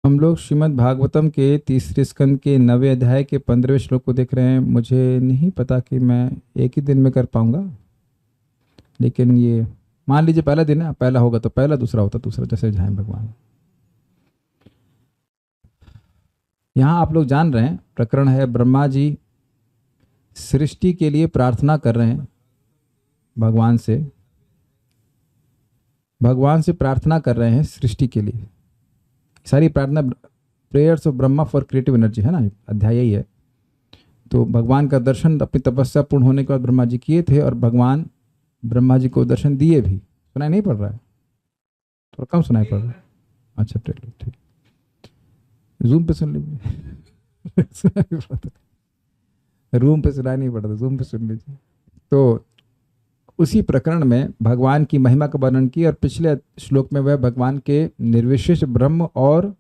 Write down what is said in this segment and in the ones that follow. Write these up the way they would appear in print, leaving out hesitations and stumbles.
हम लोग श्रीमद् भागवतम के तीसरे स्कंद के 9वें अध्याय के 15वें श्लोक को देख रहे हैं। मुझे नहीं पता कि मैं एक ही दिन में कर पाऊंगा, लेकिन ये मान लीजिए पहला दिन है, पहला होगा तो पहला, दूसरा होता दूसरा, जैसे जाए भगवान। यहाँ आप लोग जान रहे हैं, प्रकरण है ब्रह्मा जी सृष्टि के लिए प्रार्थना कर रहे हैं। भगवान से प्रार्थना कर रहे हैं सृष्टि के लिए। सारी प्रार्थना prayers of Brahma for creative energy है ना, अध्याय यही है। तो भगवान का दर्शन अपनी तपस्या पूर्ण होने के बाद ब्रह्मा जी किए थे, और भगवान ब्रह्मा जी को दर्शन दिए भी। सुनाई नहीं पड़ रहा है? थोड़ा कम सुनाई पड़ रहा है। अच्छा ठीक ठीक, जूम पे सुन लीजिए। सुनाई नहीं पड़ता, रूम पे सुनाई नहीं पड़ता, जूम पे सुन लीजिए। तो उसी प्रकरण में भगवान की महिमा का वर्णन किया, और पिछले श्लोक में वह भगवान के निर्विशेष ब्रह्म और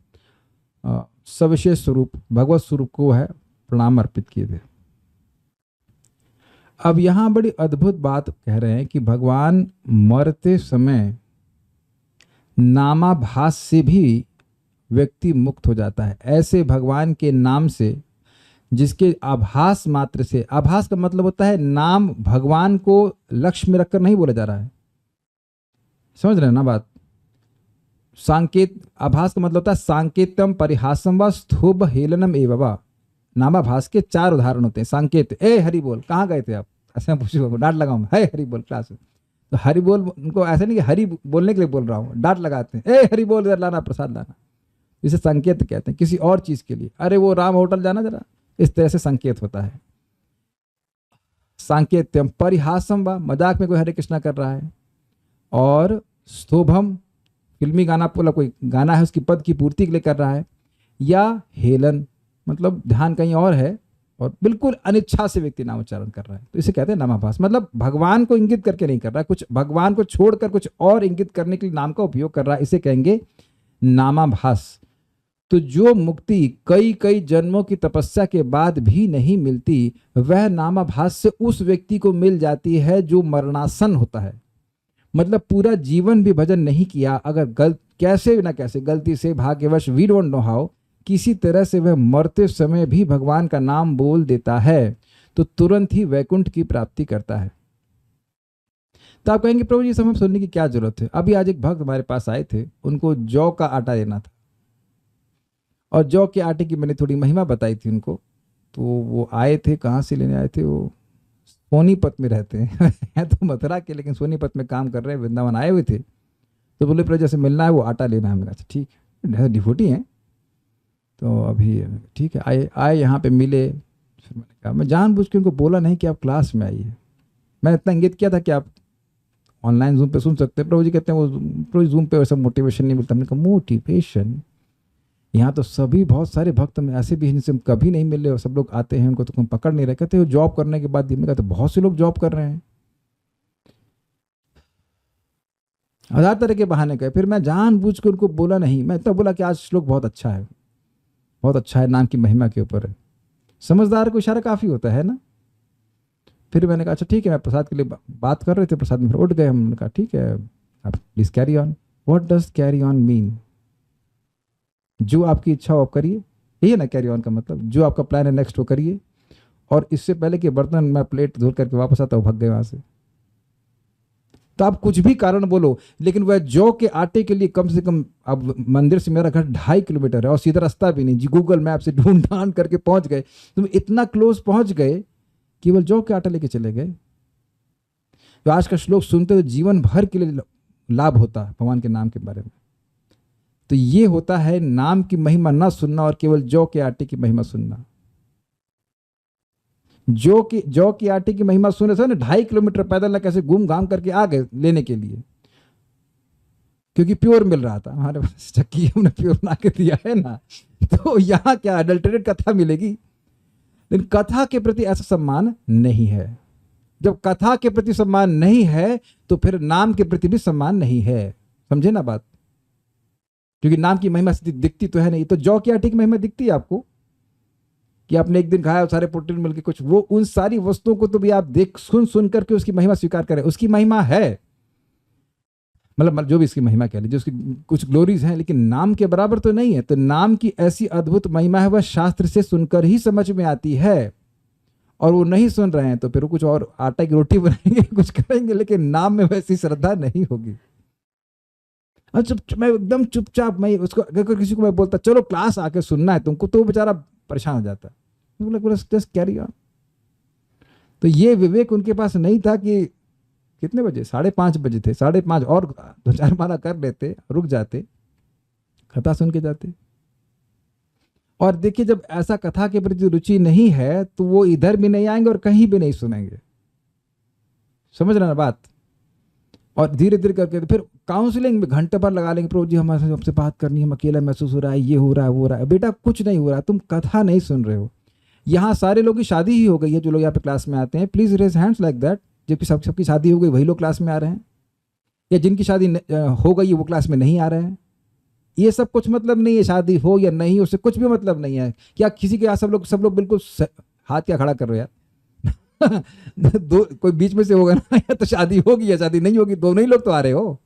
सविशेष स्वरूप भगवत स्वरूप को है प्रणाम अर्पित किए थे। अब यहां बड़ी अद्भुत बात कह रहे हैं कि भगवान मरते समय नामाभास से भी व्यक्ति मुक्त हो जाता है। ऐसे भगवान के नाम से, जिसके आभास मात्र से, आभास का मतलब होता है नाम भगवान को लक्ष्य में रखकर नहीं बोला जा रहा है। समझ रहे हैं ना बात? सांकेत, आभास का मतलब होता है सांकेतम परिहासम व स्थूब हेलनम एवं। नामाभास के 4 उदाहरण होते हैं। सांकेत, ए हरि बोल, कहाँ गए थे आप, ऐसे मैं पूछूंगा, डांट लगाऊं, है हरि बोल क्लास में। तो हरि बोल उनको ऐसे नहीं कि हरि बोलने के लिए बोल रहा हूँ, डांट लगाते हैं, ए हरि बोल इधर लाना, प्रसाद लाना। इसे संकेत कहते हैं किसी और चीज के लिए। अरे वो राम होटल जाना जरा, इस तरह से संकेत होता है। सांकेत्यम परिहासम व, मजाक में कोई हरे कृष्णा कर रहा है। और स्तोभम, फिल्मी गाना, बोला कोई गाना है उसकी पद की पूर्ति के लिए कर रहा है। या हेलन, मतलब ध्यान कहीं और है और बिल्कुल अनिच्छा से व्यक्ति नाम उच्चारण कर रहा है, तो इसे कहते हैं नामाभास। मतलब भगवान को इंगित करके नहीं कर रहा है, कुछ भगवान को छोड़कर कुछ और इंगित करने के लिए नाम का उपयोग कर रहा है, इसे कहेंगे नामाभास। तो जो मुक्ति कई कई जन्मों की तपस्या के बाद भी नहीं मिलती, वह नामाभास से उस व्यक्ति को मिल जाती है जो मरणासन होता है। मतलब पूरा जीवन भी भजन नहीं किया, अगर कैसे ना कैसे गलती से, भाग्यवश, वी डोंट नो हाउ, किसी तरह से वह मरते समय भी भगवान का नाम बोल देता है, तो तुरंत ही वैकुंठ की प्राप्ति करता है। तो आप कहेंगे प्रभु जी सब सुनने की क्या जरूरत है? अभी आज एक भक्त हमारे पास आए थे, उनको जौ का आटा देना था, और जौ के आटे की मैंने थोड़ी महिमा बताई थी उनको। तो वो आए थे, कहाँ से लेने आए थे, वो सोनीपत में रहते हैं। हैं तो मथुरा के, लेकिन सोनीपत में काम कर रहे हैं, वृंदावन आए हुए थे। तो बोले प्रभु जैसे मिलना है, वो आटा लेना है। हमने कहा ठीक है, डिवोटी हैं। तो अभी ठीक है, आए आए यहाँ पे मिले। फिर मैंने कहा, मैं जानबूझ के उनको बोला नहीं कि आप क्लास में आइए, मैंने इतना इंगित किया था कि आप ऑनलाइन जूम पे सुन सकते हैं। प्रभु जी कहते हैं वो प्रभु जूम पे वैसा मोटिवेशन नहीं मिलता। हमने कहा मोटिवेशन, यहाँ तो सभी बहुत सारे भक्त में ऐसे भी हैं जिनसे हम कभी नहीं मिल रहे, और सब लोग आते हैं, उनको तो हम पकड़ नहीं रहे। कहते हो जॉब करने के बाद, मैं कहते बहुत से लोग जॉब कर रहे हैं, 1000 तरह के बहाने कहे। फिर मैं जानबूझ के उनको बोला नहीं, मैं इतना बोला कि आज श्लोक बहुत अच्छा है, बहुत अच्छा है, नाम की महिमा के ऊपर है। समझदार को इशारा काफी होता है ना। फिर मैंने कहा अच्छा ठीक है, मैं प्रसाद के लिए बात कर रहे थे, प्रसाद में फिर उठ गए। हमने कहा ठीक है, आप please carry on. What does carry on mean? जो आपकी इच्छा हो आप करिए, यही है ना कैरी ऑन का मतलब। जो आपका प्लान है नेक्स्ट वो करिए, और इससे पहले कि बर्तन मैं प्लेट धो करके वापस आता हूँ, भाग गए वहां से। तो आप कुछ भी कारण बोलो, लेकिन वह जौ के आटे के लिए कम से कम, अब मंदिर से मेरा घर 2.5 किलोमीटर है, और सीधा रास्ता भी नहीं जी, गूगल मैप से ढूंढ ढांड करके पहुंच गए। तुम इतना क्लोज पहुंच गए, केवल जौ के आटा लेके चले गए। तो आज का श्लोक सुनते तो जीवन भर के लिए लाभ होता है भगवान के नाम के बारे में। तो ये होता है नाम की महिमा ना सुनना, और केवल जौ के आटे की महिमा सुनना। जौ की आटे की महिमा सुने से ना 2.5 किलोमीटर पैदल ना कैसे घूम घाम करके आ गए लेने के लिए, क्योंकि प्योर मिल रहा था हमारे पास, चक्की हमने प्योर बना के दिया है ना। तो यहाँ क्या अडल्टरेट कथा मिलेगी? लेकिन कथा के प्रति ऐसा सम्मान नहीं है। जब कथा के प्रति सम्मान नहीं है, तो फिर नाम के प्रति भी सम्मान नहीं है। समझे ना बात? क्योंकि नाम की महिमा दिखती तो है नहीं। तो जौ की आटे की महिमा दिखती है आपको कि आपने एक दिन खाया, सारे प्रोटीन मिलके कुछ, वो उन सारी वस्तुओं को तो भी आप देख सुन सुन करके उसकी महिमा स्वीकार करें, उसकी महिमा है। मतलब जो भी इसकी महिमा कह लीजिए, उसकी कुछ ग्लोरीज हैं, लेकिन नाम के बराबर तो नहीं है। तो नाम की ऐसी अद्भुत महिमा है, वह शास्त्र से सुनकर ही समझ में आती है। और वो नहीं सुन रहे हैं तो फिर वो कुछ और आटा की रोटी बनाएंगे, कुछ करेंगे, लेकिन नाम में वैसी श्रद्धा नहीं होगी। और मैं एकदम चुपचाप, मैं उसको अगर किसी को मैं बोलता चलो क्लास आके सुनना है तुमको, तो वो बेचारा परेशान हो जाता। Just carry on. तो ये विवेक उनके पास नहीं था कि कितने बजे, 5:30 बजे थे, 5:30 और 2-4 माला कर लेते, रुक जाते, कथा सुन के जाते। और देखिए, जब ऐसा कथा के प्रति रुचि नहीं है तो वो इधर भी नहीं आएंगे और कहीं भी नहीं सुनेंगे। समझ रहे ना बात। और धीरे धीरे करके फिर काउंसलिंग में घंटे भर लगा लेंगे, प्रभु जी हमारे साथ आपसे बात करनी है, हम अकेला महसूस हो रहा है, ये हो रहा है, वो हो रहा है। बेटा कुछ नहीं हो रहा, तुम कथा नहीं सुन रहे हो। यहाँ सारे लोगों की शादी ही हो गई है, जो लोग यहाँ पे क्लास में आते हैं, please raise hands like that. जबकि सबकी शादी हो गई, वही लोग क्लास में आ रहे हैं। या जिनकी शादी हो गई है वो क्लास में नहीं आ रहे हैं। ये सब कुछ मतलब नहीं है, शादी हो या नहीं, उससे कुछ भी मतलब नहीं है। क्या किसी के यहाँ सब लोग बिल्कुल हाथ क्या खड़ा कर रहे हो यार? दो कोई बीच में से होगा ना, या तो शादी होगी या शादी नहीं होगी, दोनों ही लोग तो आ रहे हो।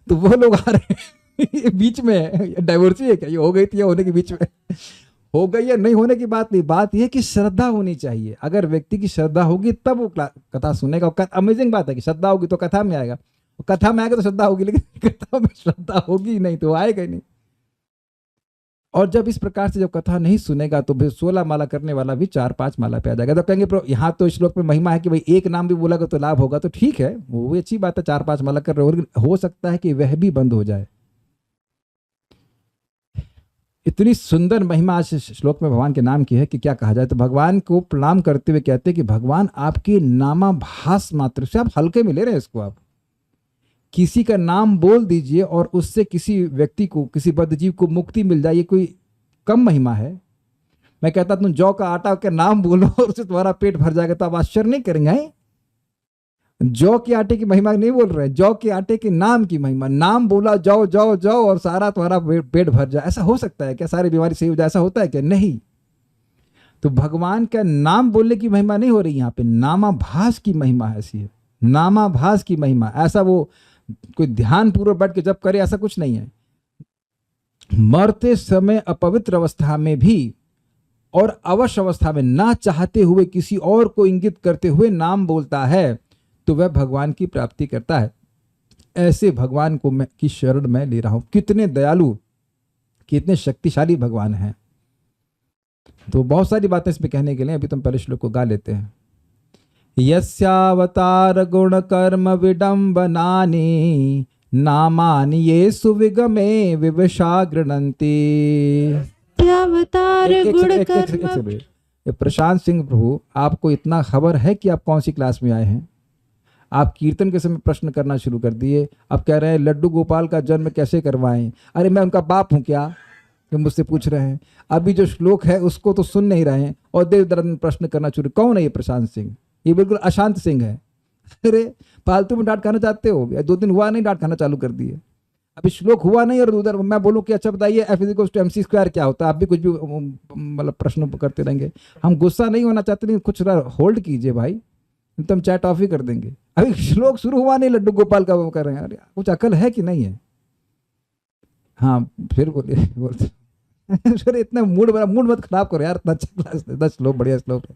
तो वो लोग आ रहे हैं बीच में, डाइवोर्सी है क्या? ये हो गई थी या होने के बीच में? हो गई या नहीं होने की बात नहीं, बात यह कि श्रद्धा होनी चाहिए। अगर व्यक्ति की श्रद्धा होगी तब वो कथा सुनेगा। अमेजिंग बात है कि श्रद्धा होगी तो कथा में आएगा, कथा में आएगा तो श्रद्धा होगी, लेकिन कथा में श्रद्धा होगी नहीं तो आएगा ही नहीं। और जब इस प्रकार से जब कथा नहीं सुनेगा तो फिर 16 माला करने वाला भी 4-5 माला पे आ जाएगा। तो कहेंगे यहाँ तो श्लोक में महिमा है कि भाई एक नाम भी बोला तो लाभ होगा, तो ठीक है, वो भी अच्छी बात है, 4-5 माला कर रहे हो सकता है कि वह भी बंद हो जाए। इतनी सुंदर महिमा आज श्लोक में भगवान के नाम की है कि क्या कहा जाए। तो भगवान को प्रणाम करते हुए कहते हैं कि भगवान आपके नामाभास मात्र से, आप हल्के में ले रहे हैं इसको, आप किसी का नाम बोल दीजिए और उससे किसी व्यक्ति को, किसी बद्धजीव को मुक्ति मिल जाए, ये कोई कम महिमा है? मैं कहता तुम जौ का आटा का नाम बोलो और उससे तुम्हारा पेट भर जाएगा, तो आप आश्चर्य नहीं करेंगे? जौ के आटे की महिमा नहीं बोल रहे, जौ के आटे के नाम की महिमा। नाम बोला जौ जौ जौ और सारा तुम्हारा पेट भर जाए, ऐसा हो सकता है क्या? सारी बीमारी सही हो जाए, ऐसा होता है क्या? नहीं। तो भगवान का नाम बोलने की महिमा नहीं हो रही यहाँ पे, नामाभास की महिमा ऐसी है, नामाभास की महिमा। ऐसा वो कोई ध्यान पूर्वक बैठ के जब करे, ऐसा कुछ नहीं है। मरते समय अपवित्र अवस्था में भी और अवश्य अवस्था में ना चाहते हुए किसी और को इंगित करते हुए नाम बोलता है तो वह भगवान की प्राप्ति करता है। ऐसे भगवान को मैं की शरण में ले रहा हूं। कितने दयालु, कितने शक्तिशाली भगवान हैं। तो बहुत सारी बातें इसमें कहने के लिए, अभी तुम पहले श्लोक को गा लेते हैं। यस्यावतार गुण कर्म विडंबनानि नामानि ये सुविगमे विवशा गृणन्ति। प्रशांत सिंह प्रभु, आपको इतना खबर है कि आप कौन सी क्लास में आए हैं? आप कीर्तन के समय प्रश्न करना शुरू कर दिए। अब कह रहे हैं लड्डू गोपाल का जन्म कैसे करवाएं? अरे मैं उनका बाप हूं क्या कि मुझसे पूछ रहे हैं? अभी जो श्लोक है उसको तो सुन नहीं रहे हैं और देर दर में प्रश्न करना शुरू। कौन है ये प्रशांत सिंह? ये बिल्कुल अशांत सिंह है। अरे फालतू में डांट खाना चाहते हो? 2 दिन हुआ नहीं, डांट खाना चालू कर दिए। अभी श्लोक हुआ नहीं और उधर मैं बोलूं कि अच्छा बताइए F=mc² क्या होता है? आप भी कुछ भी मतलब प्रश्न करते रहेंगे। हम गुस्सा नहीं होना चाहते, लेकिन कुछ होल्ड कीजिए भाई, तो हम चैट ऑफ ही कर देंगे। अभी श्लोक शुरू हुआ नहीं, लड्डू गोपाल का वो कर रहे हैं। अरे कुछ अकल है कि नहीं है? हाँ फिर बोलिए, बोलते फिर इतना मूड मत खराब करो यार, इतना अच्छा क्लास, 10 श्लोक बढ़िया श्लोक है।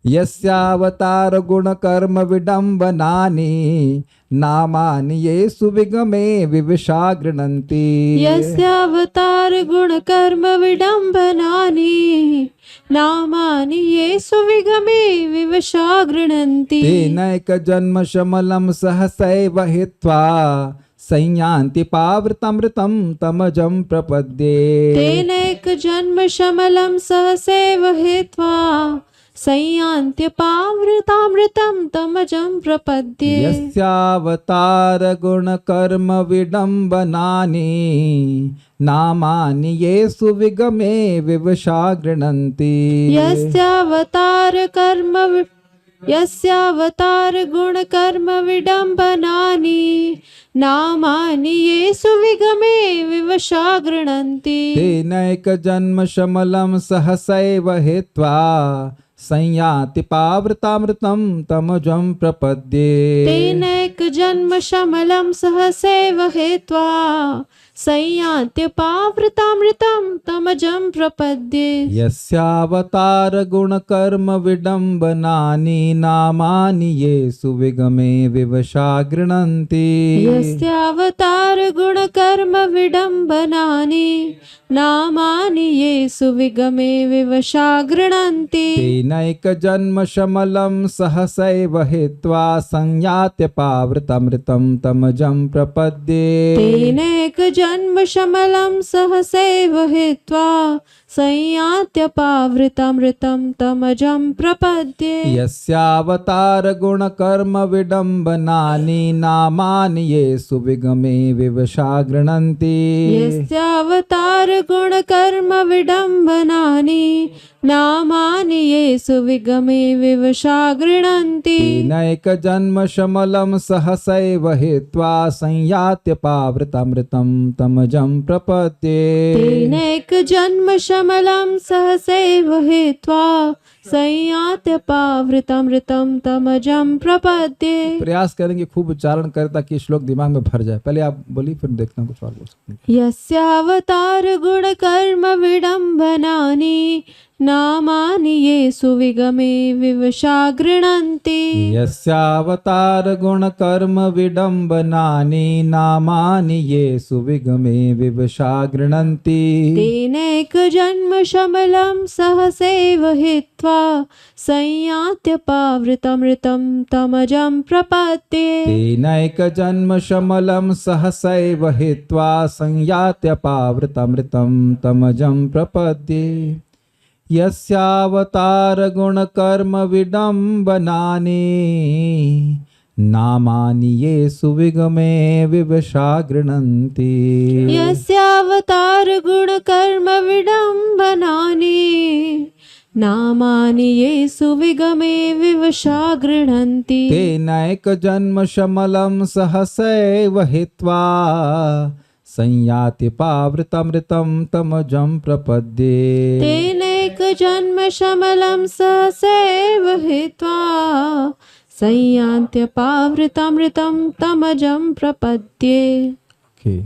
यस्यावतार गुण कर्म विडंबनानि नामानि ये सुविगमे विवशा गृणन्ति। यस्यावतार गुण कर्म विडंबनानि नामानि ये सुविगमे विवशा गृणन्ति। तेनैक जन्म शमलं सहसैव हित्वा संयान्ति पावृतमृतं तमजं प्रपद्ये। तेनैक जन्म शमलं सहसैव हित्वा संयान्ति पावृतामृतं तमजं प्रपद्ये। यस्यावतार गुण कर्म विडंबनानि नामानि ये सुविगमे विवशा गृणन्ति। यस्यावतार गुण कर्म विडंबनानि नामानि ये सुविगमे विवशा गृणन्ति। तेनैक जन्म शमलं सहसैव हित्वा संयाति पावृतामृतं तमजं प्रपद्ये। तेनैकजन्मशमलं सहसैव हेत्वा संयात्यपावृतामृतं तमजं प्रपद्ये। यस्यावतारगुणकर्म विडम्बनानि नामानि ये सुविगमे विवशा गृह्णन्ति। यस्यावतारगुणकर्म विडम्बनानि नामानि ये सुविगमे विवशा गृह्णन्ति। तेनैकजन्मशमलं सहसैव हित्वा संयात्यपावृतामृतं तमजं प्रपद्ये। तेनैकजन्मशमलं सहसैव हित्वा संयात्यपावृतामृतं तमजं प्रपद्ये। यस्यावतारगुणकर्म विडम्बनानि नामानि ये सुविगमे विवशा गृह्णन्ति। यस्यावतारगुणकर्म विडम्बनानि नामानि ये सुविगमे विवशा गृह्णन्ति। तेनैकजन्मशमलं सहसैव हित्वा संयात्यपावृतामृतं तमजं प्रपद्ये। तेनैकजन्मशमलं सहसैव हित्वा संयात्यपावृतामृतं तमजं प्रपद्ये। प्रयास करेंगे खूब उच्चारण करें ताकि श्लोक दिमाग में भर जाए। पहले आप बोलिए फिर देखता हूँ कुछ और बोल सकते हैं। यस्यावतारगुणकर्म विडम्बनानि नामानि ये सुविगमे विवशा गृह्णन्ति। यस्यावतारगुणकर्म विडम्बनानि नामानि ये सुविगमे विवशा गृह्णन्ति। तेनैकजन्मशमलं सहसैव हित्वा संयात्यपावृतामृतं तमजं प्रपद्ये। तेनैकजन्मशमलं सहसैव हित्वा संयात्यपावृतामृतं तमजं प्रपद्ये। यस्यावतारगुणकर्म विडम्बनानि नामानि ये सुविगमे विवशा गृह्णन्ति। यस्यावतारगुणकर्म विडम्बनानि नामानि ये सुविगमे विवशा गृह्णन्ति। तेनैकजन्मशमलं सहसैव हित्वा संयात्यपावृतामृतं तमजं प्रपद्ये। तेनैकजन्मशमलं सहसैव हित्वा संयात्यपावृतामृतं तमजं प्रपद्ये। Okay.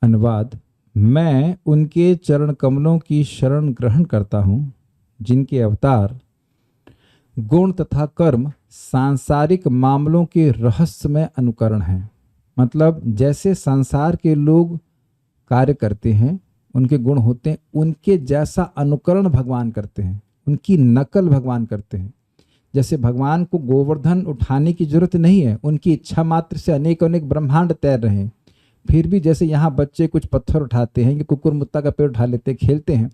अनुवाद। मैं उनके चरण कमलों की शरण ग्रहण करता हूँ जिनके अवतार गुण तथा कर्म सांसारिक मामलों के रहस्यमय अनुकरण हैं। मतलब जैसे संसार के लोग कार्य करते हैं, उनके गुण होते हैं, उनके जैसा अनुकरण भगवान करते हैं, उनकी नकल भगवान करते हैं। जैसे भगवान को गोवर्धन उठाने की जरूरत नहीं है, उनकी इच्छा मात्र से अनेक अनेक ब्रह्मांड तैर रहे हैं। फिर भी जैसे यहाँ बच्चे कुछ पत्थर उठाते हैं, ये कुकुर मुत्ता का पेड़ उठा लेते हैं, खेलते हैं,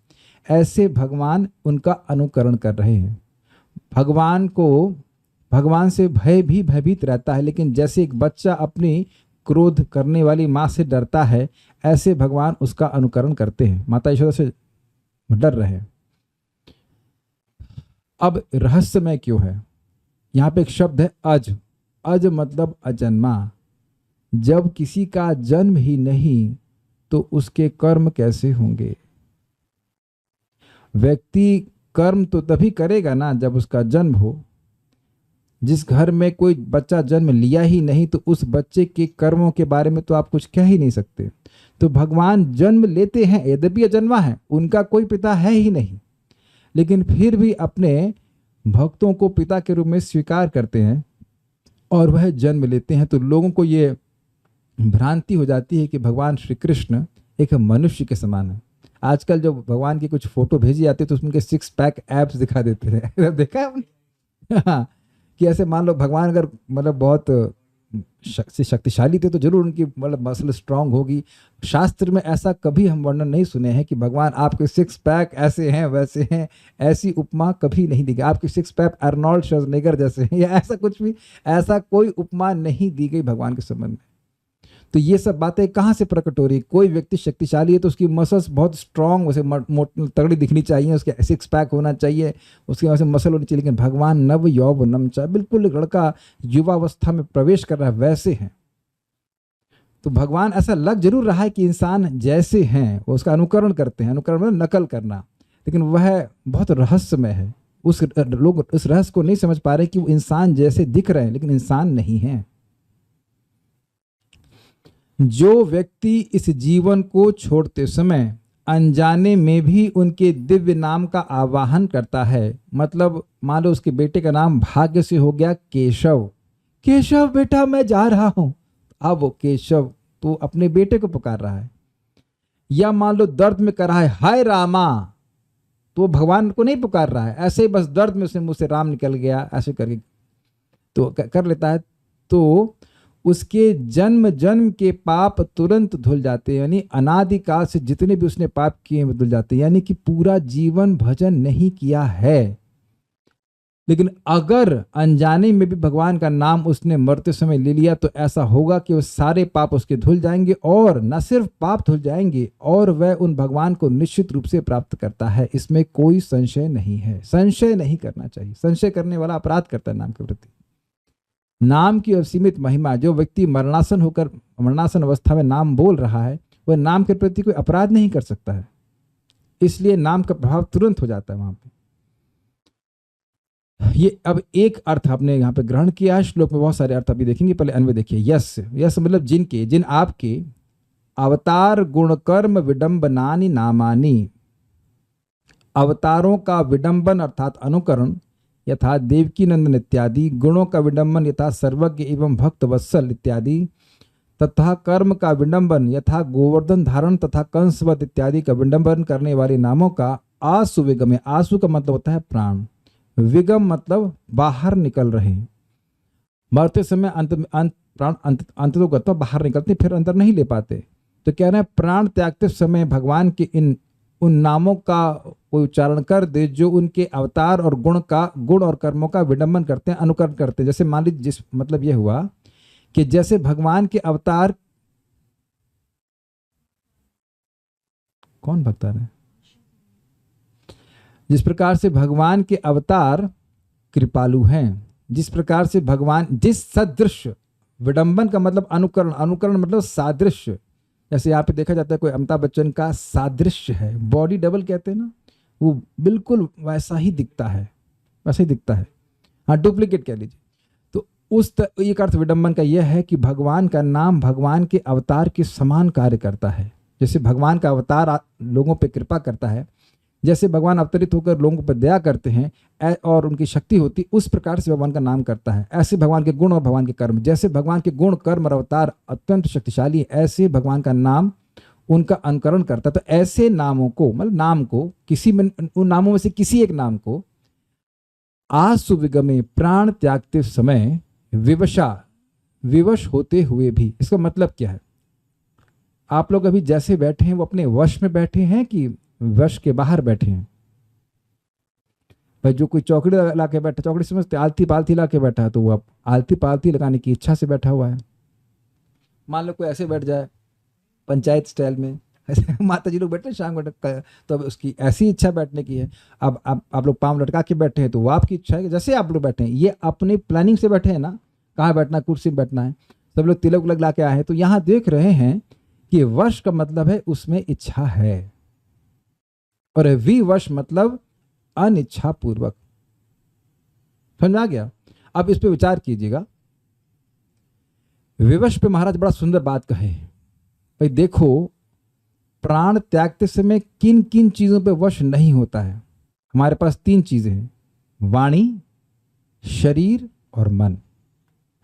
ऐसे भगवान उनका अनुकरण कर रहे हैं। भगवान से भय भी भयभीत रहता है, लेकिन जैसे एक बच्चा अपनी क्रोध करने वाली माँ से डरता है, ऐसे भगवान उसका अनुकरण करते हैं, माता यशोदा से डर रहे हैं। अब रहस्यमय क्यों है? यहाँ पे एक शब्द है अज। अज मतलब अजन्मा। जब किसी का जन्म ही नहीं तो उसके कर्म कैसे होंगे? व्यक्ति कर्म तो तभी करेगा ना जब उसका जन्म हो। जिस घर में कोई बच्चा जन्म लिया ही नहीं तो उस बच्चे के कर्मों के बारे में तो आप कुछ कह ही नहीं सकते। तो भगवान जन्म लेते हैं, यद्यपि अजन्मा है, उनका कोई पिता है ही नहीं, लेकिन फिर भी अपने भक्तों को पिता के रूप में स्वीकार करते हैं और वह जन्म लेते हैं। तो लोगों को ये भ्रांति हो जाती है कि भगवान श्री कृष्ण एक मनुष्य के समान है। आजकल जो भगवान की कुछ फोटो भेजी जाती है तो उसमें 6 पैक एब्स दिखा देते हैं। देखा है आपने? हाँ, कि ऐसे मान लो भगवान अगर मतलब बहुत शक्तिशाली थे तो जरूर उनकी मतलब मसल स्ट्रांग होगी। शास्त्र में ऐसा कभी हम वर्णन नहीं सुने हैं कि भगवान आपके 6 पैक ऐसे हैं वैसे हैं, ऐसी उपमा कभी नहीं दी गई। आपके 6 पैक अर्नोल्ड श्वार्ज़नेगर जैसे हैं या ऐसा कुछ भी, ऐसा कोई उपमा नहीं दी गई भगवान के संबंध में। तो ये सब बातें कहाँ से प्रकट हो रही? कोई व्यक्ति शक्तिशाली है तो उसकी मसल्स बहुत स्ट्रांग, उसे तगड़ी दिखनी चाहिए, उसके 6 पैक होना चाहिए, उसके वजह से मसल होनी चाहिए। लेकिन भगवान नव यौवनम चाहे बिल्कुल लड़का युवावस्था में प्रवेश कर रहा है वैसे हैं। तो भगवान ऐसा लग जरूर रहा है कि इंसान जैसे हैं वो उसका अनुकरण करते हैं, अनुकरण मतलब नकल करना, लेकिन वह बहुत रहस्यमय है। लोग उस रहस्य को नहीं समझ पा रहे कि वो इंसान जैसे दिख रहे हैं लेकिन इंसान नहीं है। जो व्यक्ति इस जीवन को छोड़ते समय अनजाने में भी उनके दिव्य नाम का आवाहन करता है, मतलब मान लो उसके बेटे का नाम भाग्य से हो गया केशव, केशव बेटा मैं जा रहा हूं, अब वो केशव तो अपने बेटे को पुकार रहा है। या मान लो दर्द में कर रहा है हाय रामा, तो भगवान को नहीं पुकार रहा है, ऐसे ही बस दर्द में उसने मुंह से राम निकल गया ऐसे करके तो कर लेता है, तो उसके जन्म जन्म के पाप तुरंत धुल जाते हैं, यानी अनादिकाल से जितने भी उसने पाप किए हैं वो धुल जाते हैं, यानी कि पूरा जीवन भजन नहीं किया है। लेकिन अगर अनजाने में भी भगवान का नाम उसने मरते समय ले लिया तो ऐसा होगा कि वो सारे पाप उसके धुल जाएंगे, और न सिर्फ पाप धुल जाएंगे और वह उन भगवान को निश्चित रूप से प्राप्त करता है। इसमें कोई संशय नहीं है, संशय नहीं करना चाहिए। संशय करने वाला अपराध करता है नाम के प्रति। नाम की असीमित महिमा, जो व्यक्ति मरणासन होकर मरणासन अवस्था में नाम बोल रहा है वह नाम के प्रति कोई अपराध नहीं कर सकता है, इसलिए नाम का प्रभाव तुरंत हो जाता है वहां पे। ये अब एक अर्थ आपने यहाँ पे ग्रहण किया है, श्लोक में बहुत सारे अर्थ अभी देखेंगे, पहले अन्वय देखिए। यस, यस मतलब जिनके, जिन आपके अवतार गुण कर्म विडंबनानि नामानि, अवतारों का विडंबन अर्थात अनुकरण यथा देवकी नंदन इत्यादि, गुणों का विडंबन यथा सर्वज्ञ एवं भक्त वत्सल इत्यादि, तथा कर्म का विडंबन यथा गोवर्धन धारण तथा कंसवत इत्यादि का विडंबन करने वाले नामों का आसु विगम, आसु का मतलब होता है प्राण, विगम मतलब बाहर निकल रहे, मरते समय प्राण अंत तो गत्वा बाहर निकलते फिर अंदर नहीं ले पाते, तो कह रहे हैं प्राण त्यागते समय भगवान के इन उन नामों का उच्चारण कर दे जो उनके अवतार और गुण और कर्मों का विडंबन करते हैं, अनुकरण करते हैं। जैसे मान लीजिए, जिस मतलब यह हुआ कि जैसे भगवान के अवतार, कौन भक्तार है, जिस प्रकार से भगवान के अवतार कृपालु हैं, जिस प्रकार से भगवान जिस सदृश, विडंबन का मतलब अनुकरण, अनुकरण मतलब सादृश्य, जैसे यहाँ पे देखा जाता है कोई अमिताभ बच्चन का सादृश्य है, बॉडी डबल कहते हैं ना, वो बिल्कुल वैसा ही दिखता है, वैसा ही दिखता है, हाँ डुप्लीकेट कह लीजिए। तो एक अर्थ विडंबन का यह है कि भगवान का नाम भगवान के अवतार के समान कार्य करता है। जैसे भगवान का अवतार लोगों पे कृपा करता है, जैसे भगवान अवतरित होकर लोगों पर दया करते हैं और उनकी शक्ति होती, उस प्रकार से भगवान का नाम करता है। ऐसे भगवान के गुण और भगवान के कर्म, जैसे भगवान के गुण कर्म और अवतार अत्यंत शक्तिशाली है, ऐसे भगवान का नाम उनका अनुकरण करता है। तो ऐसे नामों को, मतलब नाम को, किसी में उन नामों में से किसी एक नाम को आसु विगमे, प्राण त्यागते समय विवश होते हुए भी, इसका मतलब क्या है? आप लोग अभी जैसे बैठे हैं वो अपने वश में बैठे हैं कि वश के बाहर बैठे हैं? भाई जो कोई चौकड़ी लगा के बैठा, चौकड़ी समझते आलती पालती लगा के बैठा है, तो वो अब आलती पालती लगाने की इच्छा से बैठा हुआ है। मान लो कोई ऐसे बैठ जाए पंचायत स्टाइल में, ऐसे माता जी लोग बैठे हैं शाम को, तो अब उसकी ऐसी इच्छा बैठने की है। अब आप लोग पाँव लटका के बैठे हैं तो वो आपकी इच्छा है कि जैसे आप लोग बैठे हैं, ये अपनी प्लानिंग से बैठे हैं ना, कहाँ बैठना, कुर्सी में बैठना है, सब लोग तिलक उलक ला के आए हैं। तो यहाँ देख रहे हैं कि वश का मतलब है उसमें इच्छा है, और विवश मतलब अनिच्छा पूर्वक। समझ आ गया? अब इस पे विचार कीजिएगा। विवश पे महाराज बड़ा सुंदर बात कहे, भाई देखो प्राण त्यागते समय किन किन चीजों पे वश नहीं होता है। हमारे पास 3 चीजें हैं, वाणी, शरीर और मन,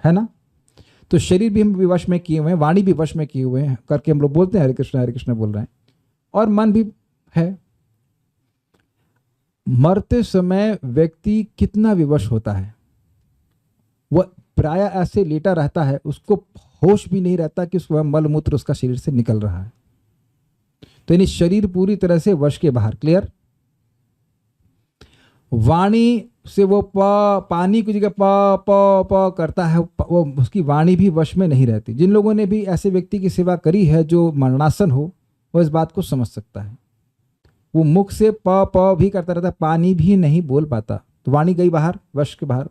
है ना? तो शरीर भी हम विवश में किए हुए हैं, वाणी भी वश में किए हुए हैं, करके हम लोग बोलते हैं हरे कृष्ण बोल रहे हैं, और मन भी है। मरते समय व्यक्ति कितना विवश होता है? वह प्राय ऐसे लेटा रहता है, उसको होश भी नहीं रहता कि उसका मल मूत्र उसका शरीर से निकल रहा है। तो यानी शरीर पूरी तरह से वश के बाहर। क्लियर? वाणी से वो पानी की जगह प करता है, वो उसकी वाणी भी वश में नहीं रहती। जिन लोगों ने भी ऐसे व्यक्ति की सेवा करी है जो मरणासन हो, वो इस बात को समझ सकता है। वो मुख से प भी करता रहता है, पानी भी नहीं बोल पाता, तो वाणी गई बाहर, वश के बाहर।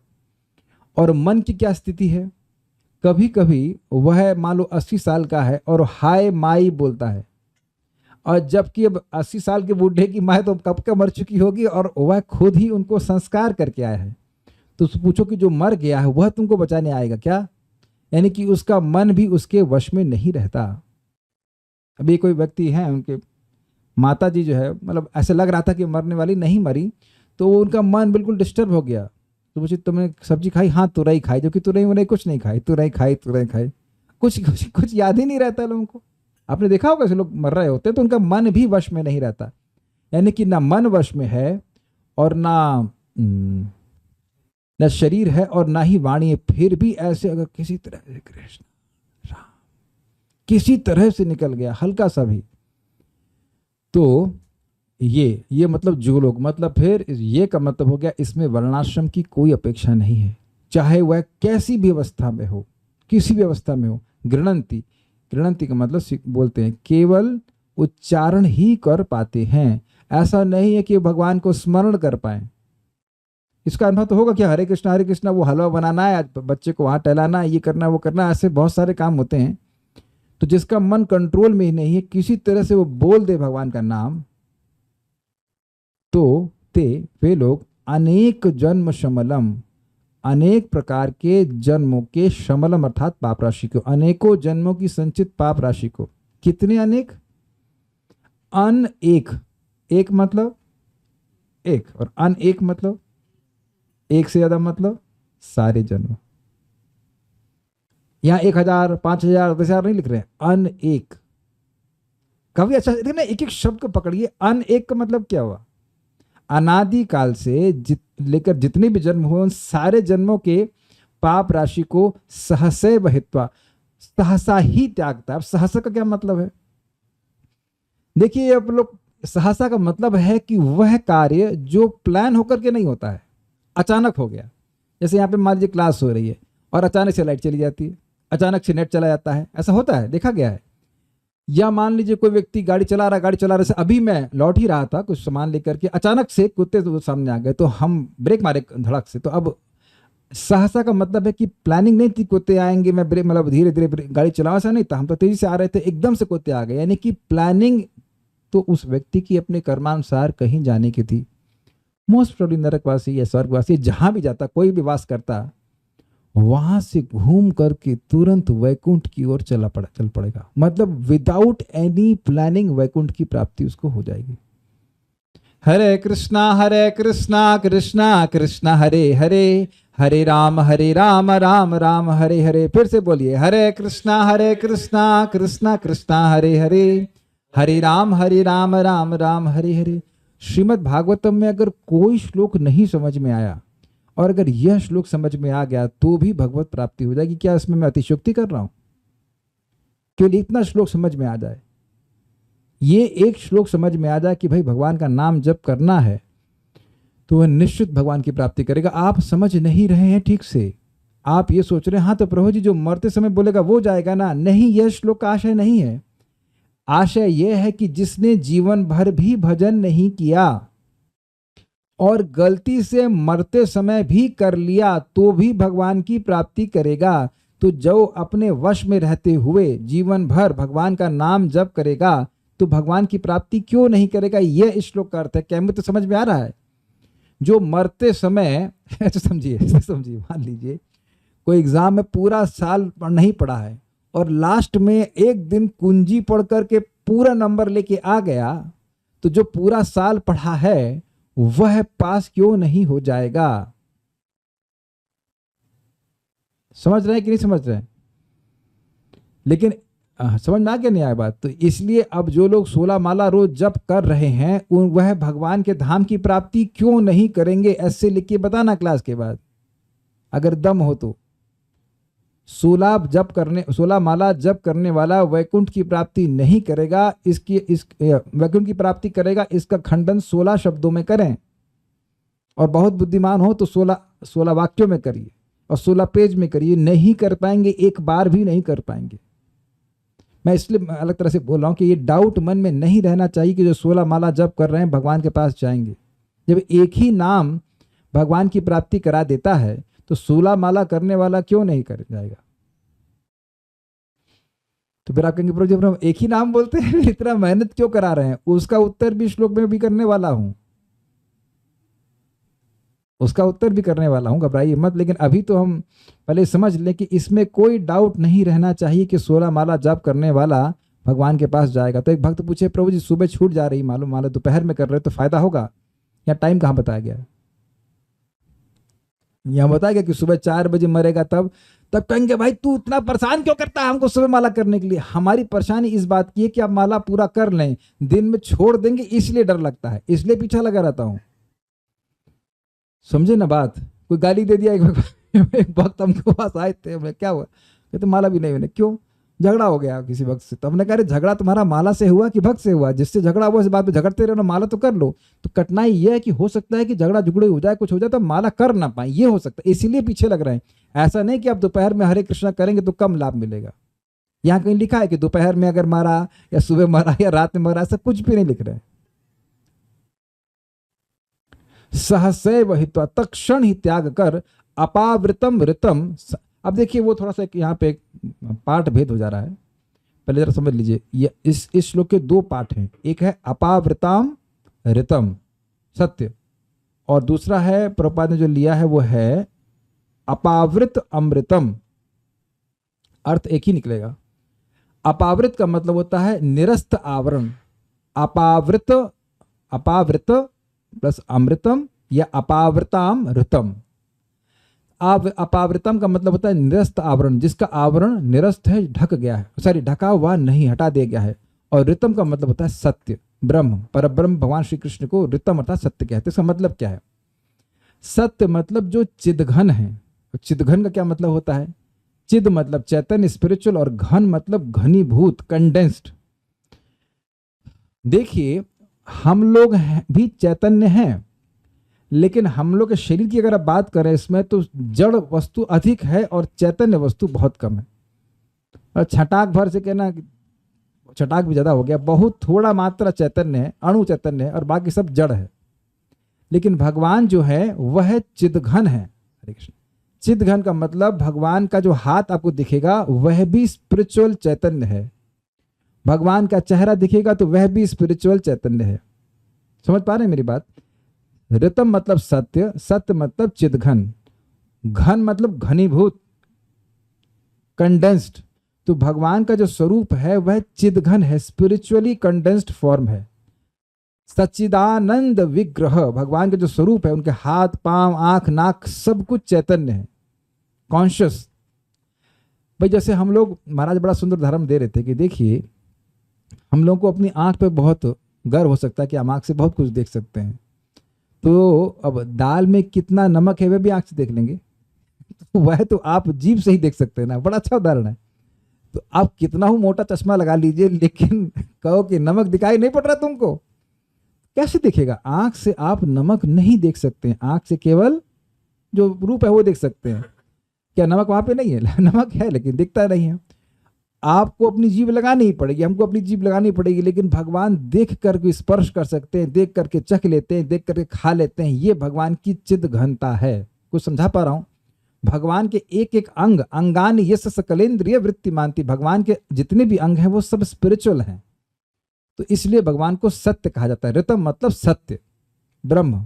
और मन की क्या स्थिति है? कभी कभी वह मान लो 80 साल का है और हाय माई बोलता है, और जबकि अब 80 साल के बूढ़े की माँ तो कब का मर चुकी होगी और वह खुद ही उनको संस्कार करके आया है। तो उससे पूछो कि जो मर गया है वह तुमको बचाने आएगा क्या? यानी कि उसका मन भी उसके वश में नहीं रहता। अभी कोई व्यक्ति हैं, उनके माता जी जो है, मतलब ऐसे लग रहा था कि मरने वाली, नहीं मरी, तो उनका मन बिल्कुल डिस्टर्ब हो गया। तो मुझे, तुमने सब्जी खाई? हाँ तुरई खाई, जो कि तुरई मैंने कुछ नहीं खाई, तुरई खाई, तुरई खाई, कुछ कुछ कुछ याद ही नहीं रहता लोगों को। आपने देखा होगा ऐसे लोग मर रहे होते हैं तो उनका मन भी वश में नहीं रहता, यानी कि ना मन वश में है और न शरीर है और ना ही वाणी है, फिर भी ऐसे अगर किसी तरह से कृष्ण राम किसी तरह से निकल गया हल्का सा भी, तो ये मतलब जो लोग, मतलब फिर ये का मतलब हो गया इसमें वर्णाश्रम की कोई अपेक्षा नहीं है, चाहे वह कैसी भी अवस्था में हो, किसी भी अवस्था में हो। गृणंती, गृणंती का मतलब बोलते हैं केवल उच्चारण ही कर पाते हैं, ऐसा नहीं है कि भगवान को स्मरण कर पाए। इसका अनुभव तो होगा कि हरे कृष्णा वो हलवा बनाना है, आज बच्चे को वहां टहलाना है, ये करना वो करना, ऐसे बहुत सारे काम होते हैं। तो जिसका मन कंट्रोल में ही नहीं है, किसी तरह से वो बोल दे भगवान का नाम, तो वे लोग अनेक जन्म शमलम, अनेक प्रकार के जन्मों के शमलम अर्थात पाप राशि को, अनेकों जन्मों की संचित पाप राशि को। कितने अनेक? अन एक, एक मतलब एक, और अन एक मतलब एक से ज्यादा, मतलब सारे जन्म। यहां 1000, 5000, 10,000 नहीं लिख रहे हैं, अन एक। काफी अच्छा देखना, एक एक शब्द को पकड़िए। अन एक का मतलब क्या हुआ? अनादि काल से लेकर जितने भी जन्म हुए उन सारे जन्मों के पाप राशि को सहसैव हित्वा, सहसा ही त्यागता है। अब सहसा का क्या मतलब है? देखिए अब लोग, सहसा का मतलब है कि वह कार्य जो प्लान होकर के नहीं होता है, अचानक हो गया। जैसे यहाँ पे मान लीजिए क्लास हो रही है और अचानक से लाइट चली जाती है, अचानक से नेट चला जाता है, ऐसा होता है, देखा गया है। या मान लीजिए कोई व्यक्ति गाड़ी चला रहा से, अभी मैं लौट ही रहा था कुछ सामान लेकर के, अचानक से कुत्ते तो सामने आ गए, तो हम ब्रेक मारे धड़क से। तो अब सहसा का मतलब है कि प्लानिंग नहीं थी कुत्ते आएंगे, मैं ब्रेक, मतलब धीरे धीरे गाड़ी चलावा, ऐसा नहीं था, हम तो तेजी से आ रहे थे, एकदम से कुत्ते आ गए। यानी कि प्लानिंग तो उस व्यक्ति की अपने कर्मानुसार कहीं जाने की थी। मोस्ट प्रोबेबली नरकवासी या स्वर्गवासी जहां भी जाता, कोई भी वास करता, वहां से घूम करके तुरंत वैकुंठ की ओर चल पड़ेगा। मतलब विदाउट एनी प्लानिंग वैकुंठ की प्राप्ति उसको हो जाएगी। हरे कृष्णा कृष्णा कृष्णा हरे हरे, हरे राम राम राम हरे हरे। फिर से बोलिए, हरे कृष्णा कृष्णा कृष्णा हरे हरे, हरे राम राम राम हरे हरे। श्रीमद् भागवतम में अगर कोई श्लोक नहीं समझ में आया और अगर यह श्लोक समझ में आ गया तो भी भगवत प्राप्ति हो जाएगी। क्या इसमें मैं अतिशयोक्ति कर रहा हूं? केवल इतना श्लोक समझ में आ जाए, ये एक श्लोक समझ में आ जाए कि भाई भगवान का नाम जप करना है, तो वह निश्चित भगवान की प्राप्ति करेगा। आप समझ नहीं रहे हैं ठीक से, आप ये सोच रहे हैं हाँ तो प्रभु जी जो मरते समय बोलेगा वो जाएगा ना। नहीं, यह श्लोक का आशय नहीं है। आशय यह है कि जिसने जीवन भर भी भजन नहीं किया और गलती से मरते समय भी कर लिया तो भी भगवान की प्राप्ति करेगा। तो जो अपने वश में रहते हुए जीवन भर भगवान का नाम जप करेगा तो भगवान की प्राप्ति क्यों नहीं करेगा? यह इस श्लोक का अर्थ है। क्या मुझे तो समझ में आ रहा है? जो मरते समय ऐसे समझिए, मान लीजिए कोई एग्जाम में पूरा साल नहीं पढ़ा है और लास्ट में एक दिन कुंजी पढ़ करके पूरा नंबर लेके आ गया, तो जो पूरा साल पढ़ा है वह पास क्यों नहीं हो जाएगा? समझ रहे हैं कि नहीं समझ रहे हैं? लेकिन समझ में आ क्या नहीं आया बात? तो इसलिए अब जो लोग 16 माला रोज जप कर रहे हैं वह भगवान के धाम की प्राप्ति क्यों नहीं करेंगे? ऐसे लिख के बताना क्लास के बाद, अगर दम हो तो। 16 माला जप करने वाला वैकुंठ की प्राप्ति नहीं करेगा, वैकुंठ की प्राप्ति करेगा, इसका खंडन 16 शब्दों में करें। और बहुत बुद्धिमान हो तो 16 वाक्यों में करिए और 16 पेज में करिए। नहीं कर पाएंगे, एक बार भी नहीं कर पाएंगे। मैं इसलिए अलग तरह से बोल रहा हूं कि ये डाउट मन में नहीं रहना चाहिए कि जो 16 माला जप कर रहे हैं भगवान के पास जाएंगे। जब एक ही नाम भगवान की प्राप्ति करा देता है तो 16 माला करने वाला क्यों नहीं कर जाएगा? तो फिर आप कहेंगे प्रभु जी हम एक ही नाम बोलते हैं, इतना मेहनत क्यों करा रहे हैं? उसका उत्तर भी श्लोक में भी करने वाला हूं, उसका उत्तर भी करने वाला हूं, घबराइए मत। लेकिन अभी तो हम पहले समझ लें कि इसमें कोई डाउट नहीं रहना चाहिए कि 16 माला जाप करने वाला भगवान के पास जाएगा। तो एक भक्त पूछे प्रभु जी सुबह छूट जा रही मालूम माला दोपहर में कर रहे तो फायदा होगा? या टाइम कहाँ बताया गया है? यहाँ बताया गया कि सुबह 4 बजे मरेगा तब कहेंगे भाई तू इतना परेशान क्यों करता है हमको सुबह माला करने के लिए? हमारी परेशानी इस बात की है कि आप माला पूरा कर लें, दिन में छोड़ देंगे इसलिए डर लगता है, इसलिए पीछा लगा रहता हूं। समझे ना बात? कोई गाली दे दिया, एक वक्त हमको पास आए थे, हमने क्या हुआ, कहते माला भी नहीं मैंने, क्यों? झगड़ा हो गया किसी भक्त से। तो हमने कहा झगड़ा तुम्हारा माला से हुआ कि भक्त से हुआ? जिससे झगड़ा हुआ इस बात पे झगड़ते रहना, माला तो कर लो। तो कठिनाई यह है कि हो सकता है कि झगड़ा झुगड़े हो जाए, कुछ हो जाए तो माला कर ना पाए, ये हो सकता है, इसीलिए पीछे लग रहे हैं। ऐसा नहीं कि आप दोपहर में हरे कृष्णा करेंगे तो कम लाभ मिलेगा। यहाँ कहीं लिखा है कि दोपहर में अगर मारा या सुबह मारा या रात में मारा, ऐसा कुछ भी नहीं लिख रहे। सहसैव हित्वा तत्क्षण ही त्याग कर अपावृतम ऋतम। अब देखिए वो थोड़ा सा यहाँ पे एक पाठ भेद हो जा रहा है, पहले जरा समझ लीजिए। ये इस श्लोक के 2 पाठ हैं, एक है अपावृताम ऋतम सत्य, और दूसरा है प्रभुपाद ने जो लिया है वो है अपावृत अमृतम। अर्थ एक ही निकलेगा। अपावृत का मतलब होता है निरस्त आवरण, अपावृत, अपावृत प्लस अमृतम या अपावृताम ऋतम। अपावृतम का मतलब होता है निरस्त आवरण, जिसका आवरण निरस्त है, ढक गया है, सॉरी ढका हुआ नहीं, हटा दिया गया है। और ऋतम का मतलब होता है सत्य, ब्रह्म, परब्रह्म भगवान श्री कृष्ण को ऋतम अर्थात सत्य कहते हैं। इसका मतलब क्या है? सत्य मतलब जो चिदघन है। चिदघन का क्या मतलब होता है? चिद मतलब चैतन्य स्पिरिचुअल, और घन मतलब घनीभूत कंडेंस्ड। देखिए हम लोग भी चैतन्य हैं, लेकिन हम लोग के शरीर की अगर आप बात करें इसमें तो जड़ वस्तु अधिक है और चैतन्य वस्तु बहुत कम है। और छटाक भर से कहना, छटाक भी ज्यादा हो गया, बहुत थोड़ा मात्रा चैतन्य है, अणु चैतन्य है और बाकी सब जड़ है। लेकिन भगवान जो है वह चिदघन है। हरे कृष्ण। चिदघन का मतलब भगवान का जो हाथ आपको दिखेगा वह भी स्पिरिचुअल चैतन्य है, भगवान का चेहरा दिखेगा तो वह भी स्पिरिचुअल चैतन्य है। समझ पा रहे हैं मेरी बात? ऋतम मतलब सत्य, सत्य मतलब चिदघन, घन मतलब घनीभूत कंडेंस्ड। तो भगवान का जो स्वरूप है वह चिदघन है, स्पिरिचुअली कंडेंस्ड फॉर्म है। सच्चिदानंद विग्रह भगवान का जो स्वरूप है, उनके हाथ पांव आंख नाक सब कुछ चैतन्य है, कॉन्शियस। भाई जैसे हम लोग, महाराज बड़ा सुंदर उदाहरण दे रहे थे कि देखिए हम लोगों को अपनी आंख पे बहुत गर्व हो सकता है कि हम आंख से बहुत कुछ देख सकते हैं। तो अब दाल में कितना नमक है वह भी आंख से देख लेंगे, तो वह तो आप जीभ से ही देख सकते हैं ना। बड़ा अच्छा उदाहरण है। तो आप कितना ही मोटा चश्मा लगा लीजिए, लेकिन कहो कि नमक दिखाई नहीं पड़ रहा तुमको, कैसे दिखेगा? आंख से आप नमक नहीं देख सकते हैं, आंख से केवल जो रूप है वो देख सकते हैं। क्या नमक वहां पे नहीं है? नमक है लेकिन दिखता नहीं है। आपको अपनी जीभ लगानी ही पड़ेगी, हमको अपनी जीभ लगानी पड़ेगी, लेकिन भगवान देख करके स्पर्श कर सकते हैं, देख करके चख लेते हैं, देख करके खा लेते हैं। ये भगवान की चिद घनता है। कुछ समझा पा रहा हूं? भगवान के एक एक अंग, अंगान यश सकलेंद्रिय वृत्ति मानती, भगवान के जितने भी अंग हैं वो सब स्पिरिचुअल हैं। तो इसलिए भगवान को सत्य कहा जाता है। ऋतम मतलब सत्य, ब्रह्म,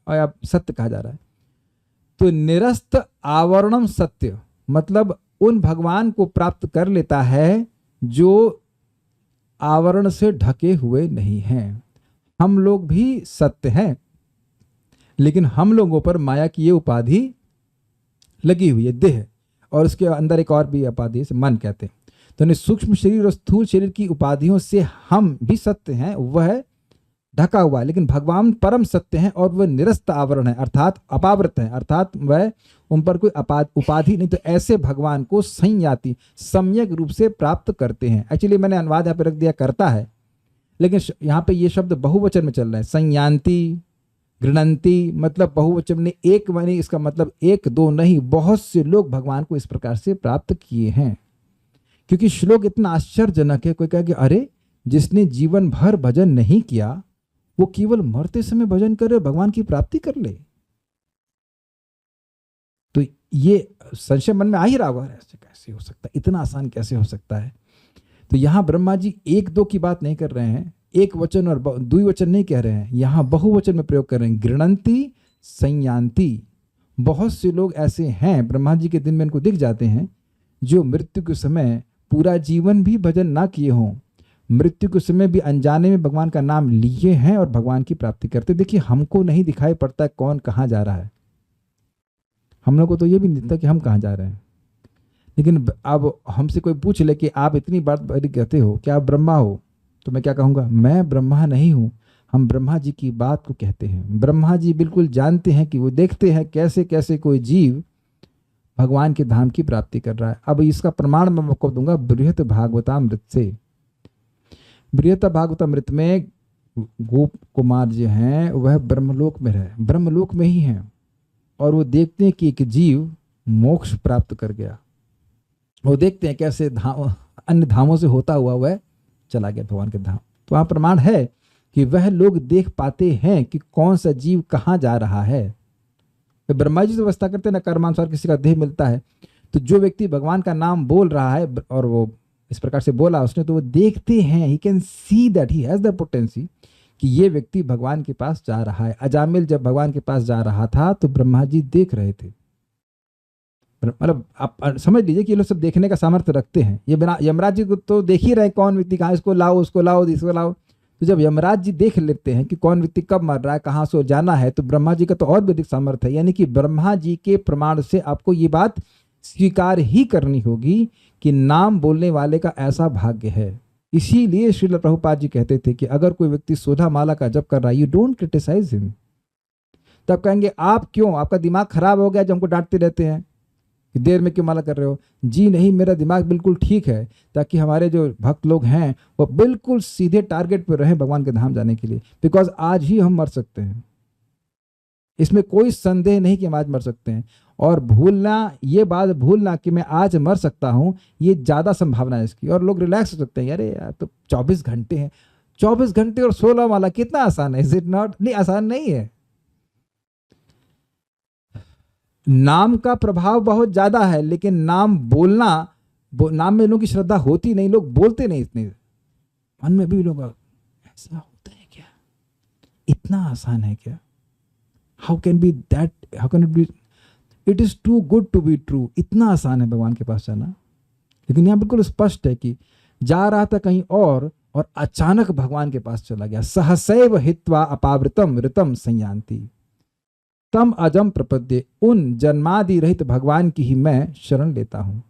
और अब सत्य कहा जा रहा है। तो निरस्त आवरणम सत्य मतलब उन भगवान को प्राप्त कर लेता है जो आवरण से ढके हुए नहीं हैं। हम लोग भी सत्य हैं, लेकिन हम लोगों पर माया की ये उपाधि लगी हुई है, देह, और उसके अंदर एक और भी उपाधि है, मन कहते हैं। तो सूक्ष्म शरीर और स्थूल शरीर की उपाधियों से हम भी सत्य हैं, वह ढका हुआ है। लेकिन भगवान परम सत्य हैं और वह निरस्त आवरण है, अर्थात अपावृत है, अर्थात वह उन पर कोई उपाधि नहीं। तो ऐसे भगवान को संयाति, सम्यक रूप से प्राप्त करते हैं। एक्चुअली मैंने अनुवाद यहाँ पे रख दिया करता है, लेकिन यहाँ पे ये शब्द बहुवचन में चल रहा है। संयान्ति, गृणंती मतलब बहुवचन ने, एक माने इसका मतलब एक दो नहीं, बहुत से लोग भगवान को इस प्रकार से प्राप्त किए हैं। क्योंकि श्लोक इतना आश्चर्यजनक है। कोई कहे कि अरे जिसने जीवन भर भजन नहीं किया वो केवल मरते समय भजन करे, भगवान की प्राप्ति कर ले। तो ये संशय मन में आ ही रहा होगा, ऐसे कैसे हो सकता है, इतना आसान कैसे हो सकता है? तो यहाँ ब्रह्मा जी एक दो की बात नहीं कर रहे हैं, एक वचन और द्विवचन नहीं कह रहे हैं, यहाँ बहुवचन में प्रयोग कर रहे हैं। गृणंती संयान्ति। बहुत से लोग ऐसे हैं ब्रह्मा जी के दिन में इनको दिख जाते हैं जो मृत्यु के समय पूरा जीवन भी भजन ना किए हों, मृत्यु के समय भी अनजाने में भगवान का नाम लिए हैं और भगवान की प्राप्ति करते। देखिए हमको नहीं दिखाई पड़ता है कौन कहाँ जा रहा है, हम लोग को तो ये भी नहीं दिखता कि हम कहाँ जा रहे हैं। लेकिन अब हमसे कोई पूछ ले कि आप इतनी बात कहते हो क्या आप ब्रह्मा हो, तो मैं क्या कहूँगा, मैं ब्रह्मा नहीं हूँ, हम ब्रह्मा जी की बात को कहते हैं। ब्रह्मा जी बिल्कुल जानते हैं कि वो देखते हैं कैसे कैसे कोई जीव भगवान के धाम की प्राप्ति कर रहा है। अब इसका प्रमाण मैं आपको दूंगा बृहत भागवतामृत से। बृहत भागवतामृत में गोप कुमार जी हैं वह ब्रह्मलोक में रहे, ब्रह्मलोक में ही हैं, और वो देखते हैं कि एक जीव मोक्ष प्राप्त कर गया। वो देखते हैं कैसे अन्य धामों से होता हुआ वह चला गया भगवान के धाम। तो वहाँ प्रमाण है कि वह लोग देख पाते हैं कि कौन सा जीव कहाँ जा रहा है। ब्रह्मा जी से व्यवस्था करते हैं ना, कर्मानुसार किसी का देह मिलता है, तो जो व्यक्ति भगवान का नाम बोल रहा है और वो इस प्रकार से बोला उसने, तो वो देखते हैं, he can see that he has the potency कि ये व्यक्ति भगवान के पास जा रहा है। अजामिल जब भगवान के पास जा रहा था तो ब्रह्मा जी देख रहे थे। मतलब आप समझ लीजिए कि ये लोग सब देखने का सामर्थ्य रखते हैं। ये बिना यमराज जी को तो देख ही रहे कौन व्यक्ति कहाँ, इसको लाओ उसको लाओ इसको लाओ। तो जब यमराज जी देख लेते हैं कि कौन व्यक्ति कब मर रहा है, कहाँ से जाना है, तो ब्रह्मा जी का तो और भी अधिक सामर्थ्य है। यानी कि ब्रह्मा जी के प्रमाण से आपको ये बात स्वीकार ही करनी होगी कि नाम बोलने वाले का ऐसा भाग्य है। इसीलिए श्रील प्रभुपाद जी कहते थे कि अगर कोई व्यक्ति सोधा माला का जप कर रहा है, यू डोंट क्रिटिसाइज हिम। तब कहेंगे आप क्यों, आपका दिमाग खराब हो गया जो हमको डांटते रहते हैं कि देर में क्यों माला कर रहे हो। जी नहीं, मेरा दिमाग बिल्कुल ठीक है, ताकि हमारे जो भक्त लोग हैं वो बिल्कुल सीधे टारगेट पर रहें भगवान के धाम जाने के लिए। बिकॉज आज ही हम मर सकते हैं, इसमें कोई संदेह नहीं कि हम आज मर सकते हैं। और भूलना, ये बात भूलना कि मैं आज मर सकता हूँ, ये ज़्यादा संभावना है इसकी। और लोग रिलैक्स हो सकते हैं, अरे यार तो 24 घंटे हैं, 24 घंटे और 16 माला कितना आसान है। Is it not? नहीं, आसान नहीं है। नाम का प्रभाव बहुत ज्यादा है, लेकिन नाम बोलना, नाम में लोगों की श्रद्धा होती नहीं, लोग बोलते नहीं इतने। मन में भी लोग ऐसा होता है क्या, इतना आसान है क्या, how can be that, how can it be, it is too good to be true. इतना आसान है भगवान के पास जाना। लेकिन यहाँ बिल्कुल स्पष्ट है कि जा रहा था कहीं और अचानक भगवान के पास चला गया। सहसैव हित्वा अपावृतम ऋतम संयान्ति तम अजम प्रपद्ये, उन जन्मादि रहित भगवान की ही मैं शरण लेता हूं।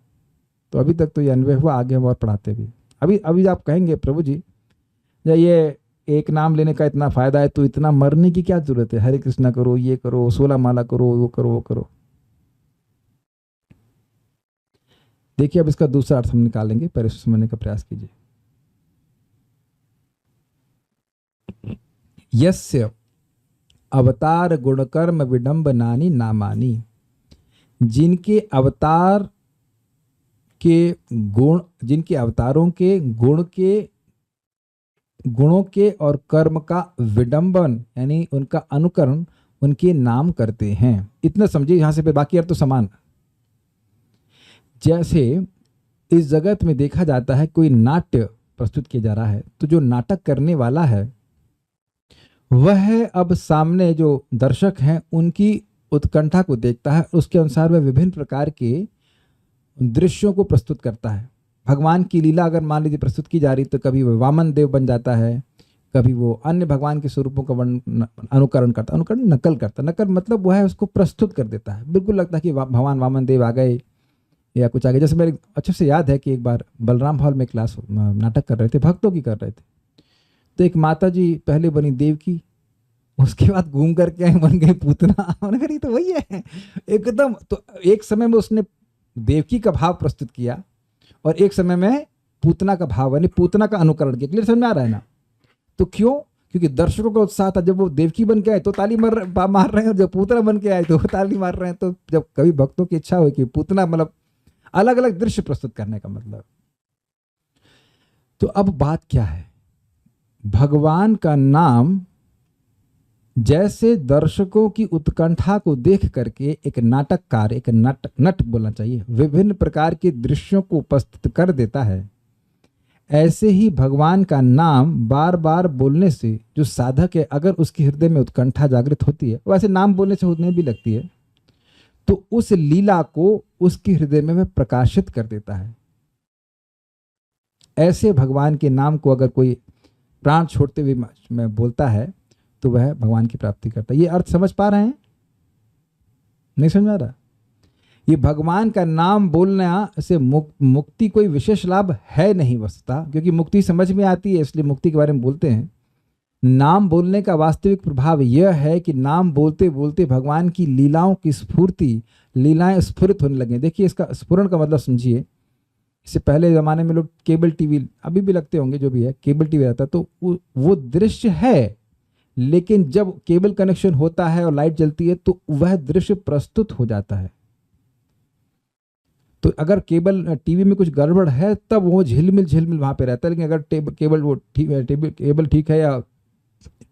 तो अभी तक तो ये अन्वय हुआ, आगे हम और पढ़ाते भी। अभी आप कहेंगे प्रभु जी ये एक नाम लेने का इतना फायदा है तो इतना मरने की क्या जरूरत है, हरे कृष्णा करो, ये करो, 16 माला करो, वो करो वो करो। देखिए अब इसका दूसरा अर्थ हम निकालेंगे, पहले समझने का प्रयास कीजिए। यस्य अवतार गुणकर्म विडंबनानि नामानि, जिनके अवतार के गुण, जिनके अवतारों के गुणों के और कर्म का विडंबन यानी उनका अनुकरण उनके नाम करते हैं। इतना समझिए, यहां से फिर बाकी अर्थ तो समान। जैसे इस जगत में देखा जाता है कोई नाट्य प्रस्तुत किया जा रहा है, तो जो नाटक करने वाला है वह अब सामने जो दर्शक हैं उनकी उत्कंठा को देखता है, उसके अनुसार वह विभिन्न प्रकार के दृश्यों को प्रस्तुत करता है। भगवान की लीला अगर मान लीजिए प्रस्तुत की जा रही, तो कभी वह वामन देव बन जाता है, कभी वो अन्य भगवान के स्वरूपों का अनुकरण करता, अनुकरण नकल करता, नकल मतलब वह है उसको प्रस्तुत कर देता है। बिल्कुल लगता है कि भगवान वामन देव आ गए या कुछ आ गए। जैसे मेरे अच्छे से याद है कि एक बार बलराम हॉल में क्लास नाटक कर रहे थे, भक्तों की कर रहे थे, तो एक माता जी पहले बनी देवकी, उसके बाद घूम करके आई बन गई पूतना। उन्होंने कहा तो वही है एकदम। तो एक समय में उसने देवकी का भाव प्रस्तुत किया और एक समय में पूतना का भाव यानी पूतना का अनुकरण किया। क्लियर समझ में आ रहा है ना? तो क्यों? क्योंकि दर्शकों का उत्साह था। जब वो देवकी बन के आए तो ताली मार रहे हैं, और जब पूतना बन के आए तो ताली मार रहे हैं। तो जब कभी भक्तों की इच्छा हुई कि पूतना मतलब अलग अलग दृश्य प्रस्तुत करने का मतलब। तो अब बात क्या है, भगवान का नाम जैसे दर्शकों की उत्कंठा को देख करके एक नाटककार, एक नट बोलना चाहिए, विभिन्न प्रकार के दृश्यों को उपस्थित कर देता है, ऐसे ही भगवान का नाम बार बार बोलने से जो साधक है, अगर उसके हृदय में उत्कंठा जागृत होती है, वैसे नाम बोलने से होने भी लगती है, तो उस लीला को उसके हृदय में वह प्रकाशित कर देता है। ऐसे भगवान के नाम को अगर कोई प्राण छोड़ते हुए में बोलता है तो वह भगवान की प्राप्ति करता है। ये अर्थ समझ पा रहे हैं? नहीं समझ आ रहा? ये भगवान का नाम बोलना से मुक्ति कोई विशेष लाभ है नहीं वस्तुतः, क्योंकि मुक्ति समझ में आती है इसलिए मुक्ति के बारे में बोलते हैं। नाम बोलने का वास्तविक प्रभाव यह है कि नाम बोलते बोलते भगवान की लीलाओं की स्फूर्ति, लीलाएं स्फुरित होने लगे। देखिए इसका स्फुरन का मतलब समझिए। इससे पहले ज़माने में लोग केबल टीवी, अभी भी लगते होंगे, जो भी है केबल टीवी रहता, तो वो दृश्य है, लेकिन जब केबल कनेक्शन होता है और लाइट जलती है तो वह दृश्य प्रस्तुत हो जाता है। तो अगर केबल टीवी में कुछ गड़बड़ है तब वो झिलमिल वहाँ पे रहता है, लेकिन अगर केबल ठीक है या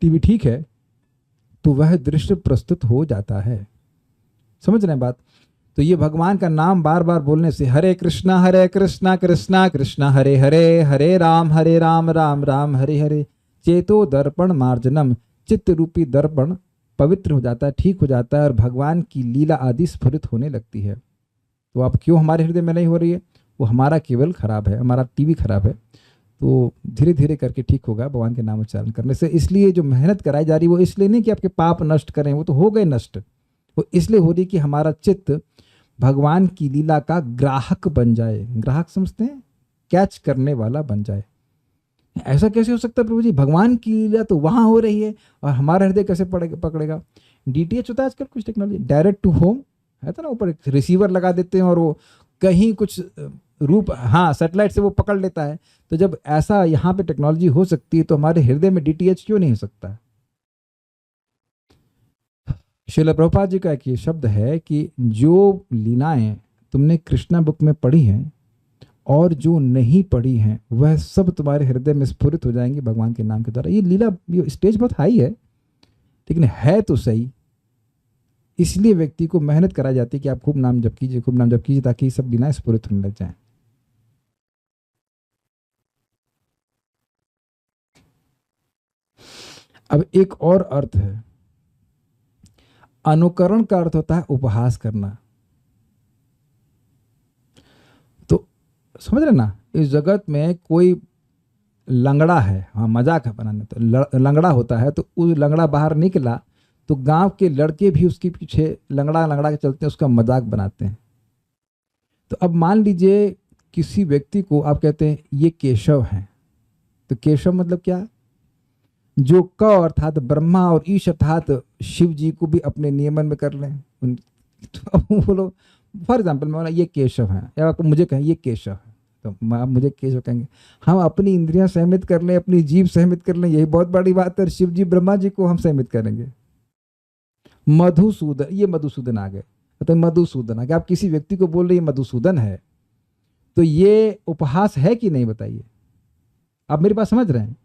टीवी ठीक है तो वह दृश्य प्रस्तुत हो जाता है। समझ रहे हैं बात? तो ये भगवान का नाम बार बार बोलने से, हरे कृष्णा कृष्णा कृष्णा हरे हरे, हरे राम राम राम हरे हरे, चेतो दर्पण मार्जनम, चित्त रूपी दर्पण पवित्र हो जाता है, ठीक हो जाता है और भगवान की लीला आदि स्फुरित होने लगती है। तो अब क्यों हमारे हृदय में नहीं हो रही है? वो हमारा केबल खराब है, हमारा टीवी खराब है। तो धीरे धीरे करके ठीक होगा भगवान के नाम उच्चारण करने से। इसलिए जो मेहनत कराई जा रही है वो इसलिए नहीं कि आपके पाप नष्ट करें, वो तो हो गए नष्ट, वो इसलिए हो रही कि हमारा चित्त भगवान की लीला का ग्राहक बन जाए। ग्राहक समझते हैं? कैच करने वाला बन जाए। ऐसा कैसे हो सकता है प्रभु जी? भगवान की लीला तो वहां हो रही है और हमारा हृदय कैसे पकड़ेगा? डीटीएच होता है आजकल कुछ टेक्नोलॉजी, डायरेक्ट टू होम है तो ना, ऊपर एक रिसीवर लगा देते हैं और वो कहीं कुछ रूप, हाँ, सैटेलाइट से वो पकड़ लेता है। तो जब ऐसा यहाँ पे टेक्नोलॉजी हो सकती है तो हमारे हृदय में डीटीएच क्यों नहीं हो सकता? श्रील प्रभुपाद जी का एक ये शब्द है कि जो लीलाएं तुमने कृष्णा बुक में पढ़ी हैं और जो नहीं पढ़ी हैं वह सब तुम्हारे हृदय में स्फुरित हो जाएंगी भगवान के नाम के द्वारा। ये लीला, ये स्टेज बहुत हाई है लेकिन है तो सही। इसलिए व्यक्ति को मेहनत कराई जाती है कि आप खूब नाम जप कीजिए, खूब नाम जप कीजिए, ताकि सब लीलाएं स्फुरित होने लग जाएं। अब एक और अर्थ है, अनुकरण का अर्थ होता है उपहास करना। तो समझ रहे ना, इस जगत में कोई लंगड़ा है, हाँ मजाक है बनाने, तो लंगड़ा होता है तो उस लंगड़ा बाहर निकला तो गांव के लड़के भी उसके पीछे लंगड़ा के चलते हैं, उसका मजाक बनाते हैं। तो अब मान लीजिए किसी व्यक्ति को आप कहते हैं ये केशव है, तो केशव मतलब क्या? जो क अर्थात ब्रह्मा और ईश अर्थात शिव जी को भी अपने नियमन में कर लें। तो बोलो फॉर एग्जाम्पल मैं बोला ये केशव है, या आप मुझे कहें ये केशव है, तो आप मुझे केशव कहेंगे। हम अपनी इंद्रियां सहमित कर लें, अपनी जीभ सहमित कर लें, यही बहुत बड़ी बात है। शिव जी ब्रह्मा जी को हम सहमित करेंगे। मधुसूदन, ये मधुसूदन आ गए, तो मधुसूदन आ गए। आप किसी व्यक्ति को बोल रहे हैं मधुसूदन है, तो ये उपहास है कि नहीं बताइए? आप मेरी बात समझ रहे हैं?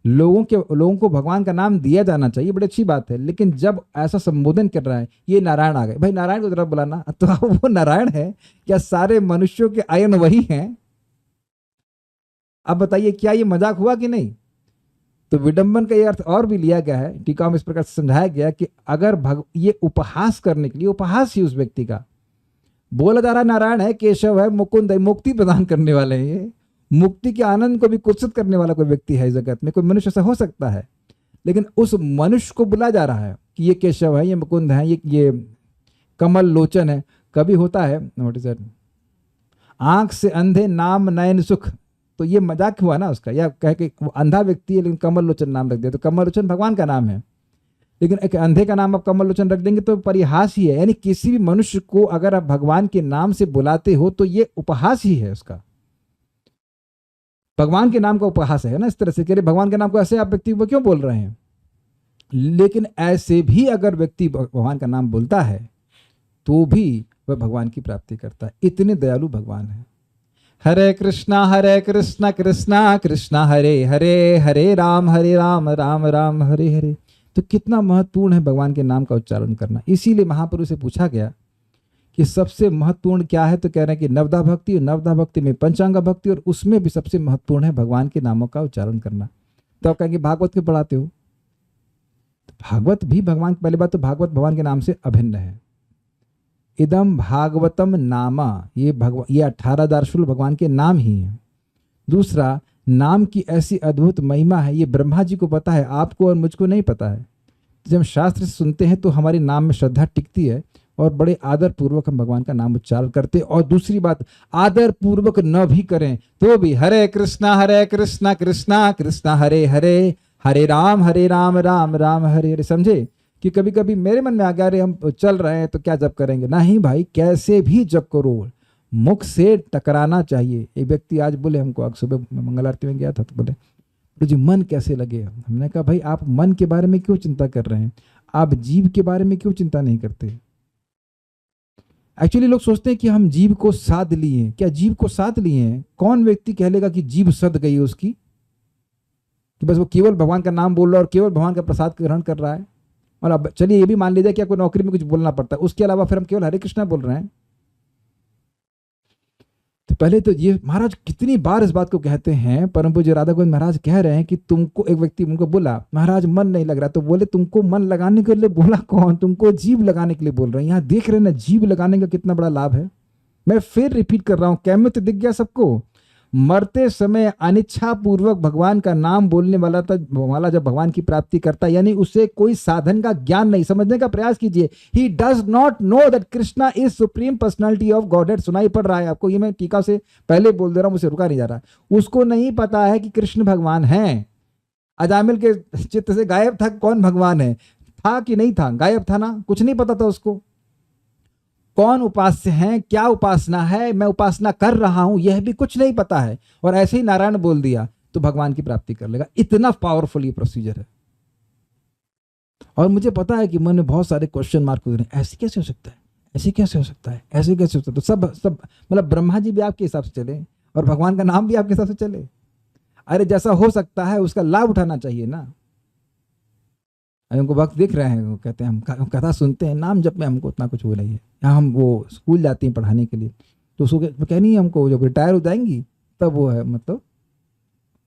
लोगों को भगवान का नाम दिया जाना चाहिए, बड़ी अच्छी बात है, लेकिन जब ऐसा संबोधन कर रहा है, ये नारायण आ गए, भाई नारायण को जरा बुलाना, तो वो नारायण है क्या? सारे मनुष्यों के आयन वही हैं। अब बताइए क्या ये मजाक हुआ कि नहीं? तो विडंबन का ये अर्थ और भी लिया गया है, टीका में इस प्रकार से समझाया गया कि अगर ये उपहास करने के लिए, उपहास ही उस व्यक्ति का बोला जा रहा है नारायण है, केशव है, मुकुंद है, मुक्ति प्रदान करने वाले हैं, ये मुक्ति के आनंद को भी कुत्सित करने वाला कोई व्यक्ति है इस जगत में, कोई मनुष्य ऐसा हो सकता है, लेकिन उस मनुष्य को बुलाया जा रहा है कि ये केशव है, ये मुकुंद है, ये कमल लोचन है। कभी होता है व्हाट इज दैट, आंख से अंधे नाम नयन सुख, तो ये मजाक हुआ ना उसका, या कह के वो अंधा व्यक्ति है लेकिन कमल लोचन नाम रख दिया, तो कमल लोचन भगवान का नाम है, लेकिन एक अंधे का नाम आप कमल लोचन रख देंगे तो परिहास ही है। यानी किसी भी मनुष्य को अगर आप भगवान के नाम से बुलाते हो तो ये उपहास ही है उसका, भगवान के नाम का उपहास है ना। इस तरह से कह रहे भगवान के नाम को ऐसे आप व्यक्ति को क्यों बोल रहे हैं? लेकिन ऐसे भी अगर व्यक्ति भगवान का नाम बोलता है तो भी वह भगवान की प्राप्ति करता है। इतने दयालु भगवान है। हरे कृष्णा कृष्णा कृष्णा हरे हरे, हरे राम राम राम हरे हरे। तो कितना महत्वपूर्ण है भगवान के नाम का उच्चारण करना। इसीलिए महापुरुष से पूछा गया कि सबसे महत्वपूर्ण क्या है, तो कह रहे हैं कि नवदा भक्ति, और नवदा भक्ति में पंचांग भक्ति, और उसमें भी सबसे महत्वपूर्ण है भगवान के नामों का उच्चारण करना। तो आप कहेंगे भागवत क्यों पढ़ाते हो? तो भागवत भी भगवान, पहली बात तो भागवत भगवान के नाम से अभिन्न है। इदम भागवतम नामा, ये 18,000 श्लोक भगवान के नाम ही है। दूसरा, नाम की ऐसी अद्भुत महिमा है, ये ब्रह्मा जी को पता है, आपको और मुझको नहीं पता है। जब हम शास्त्र से सुनते हैं तो हमारे नाम में श्रद्धा टिकती है और बड़े आदर पूर्वक हम भगवान का नाम उच्चारण करते हैं। और दूसरी बात, आदर पूर्वक न भी करें तो भी हरे कृष्णा कृष्णा कृष्णा हरे हरे, हरे राम राम राम हरे हरे। समझे कि कभी कभी मेरे मन में आ गया, अरे हम चल रहे हैं तो क्या जप करेंगे? नहीं भाई, कैसे भी जप करो, मुख से टकराना चाहिए। एक व्यक्ति आज बोले हमको, आज सुबह मंगल आरती में गया था तो बोले तो जी मन कैसे लगे? हमने कहा भाई आप मन के बारे में क्यों चिंता कर रहे हैं, आप जीव के बारे में क्यों चिंता नहीं करते? एक्चुअली लोग सोचते हैं कि हम जीव को साध लिए हैं। क्या जीव को साध लिए हैं? कौन व्यक्ति कह लेगा कि जीव सद गई है उसकी, कि बस वो केवल भगवान का नाम बोल रहा है और केवल भगवान का प्रसाद ग्रहण कर रहा है? और अब चलिए ये भी मान लीजिए कि आपको नौकरी में कुछ बोलना पड़ता है, उसके अलावा फिर हम केवल हरे कृष्णा बोल रहे हैं। तो पहले तो ये महाराज कितनी बार इस बात को कहते हैं, परम पूज्य राधा गोविंद महाराज कह रहे हैं कि तुमको, एक व्यक्ति उनको बोला महाराज मन नहीं लग रहा, तो बोले तुमको मन लगाने के लिए बोला कौन? तुमको जीव लगाने के लिए बोल रहे हैं। यहाँ देख रहे हैं ना जीव लगाने का कितना बड़ा लाभ है। मैं फिर रिपीट कर रहा हूँ, कैमित दिख गया सबको। मरते समय अनिच्छा पूर्वक भगवान का नाम बोलने वाला जब भगवान की प्राप्ति करता है, यानी उसे कोई साधन का ज्ञान नहीं, समझने का प्रयास कीजिए। He does not know that Krishna is supreme personality of godhead. सुनाई पड़ रहा है आपको, ये मैं टीका से पहले बोल दे रहा हूं, मुझे रुका नहीं जा रहा। उसको नहीं पता है कि कृष्ण भगवान है। अजामिल के चित्त से गायब था कौन भगवान है, था कि नहीं था? गायब था ना, कुछ नहीं पता था उसको। कौन उपास्य है, क्या उपासना है, मैं उपासना कर रहा हूं, यह भी कुछ नहीं पता है। और ऐसे ही नारायण बोल दिया तो भगवान की प्राप्ति कर लेगा। इतना पावरफुल ये प्रोसीजर है। और मुझे पता है कि मन में बहुत सारे क्वेश्चन मार्क हो रहे हैं, ऐसे कैसे हो सकता है, ऐसे कैसे हो सकता है, ऐसे कैसे हो सकता है? तो सब मतलब ब्रह्मा जी भी आपके हिसाब से चले और भगवान का नाम भी आपके हिसाब से चले। अरे जैसा हो सकता है उसका लाभ उठाना चाहिए ना। हमको वक्त दिख रहे हैं, वो कहते हैं हम कथा सुनते हैं, नाम जप में हमको उतना कुछ हो नहीं है। यहाँ हम वो स्कूल जाती हैं पढ़ाने के लिए, तो उसको कहनी है हमको जब रिटायर हो जाएंगी तब वो है मतलब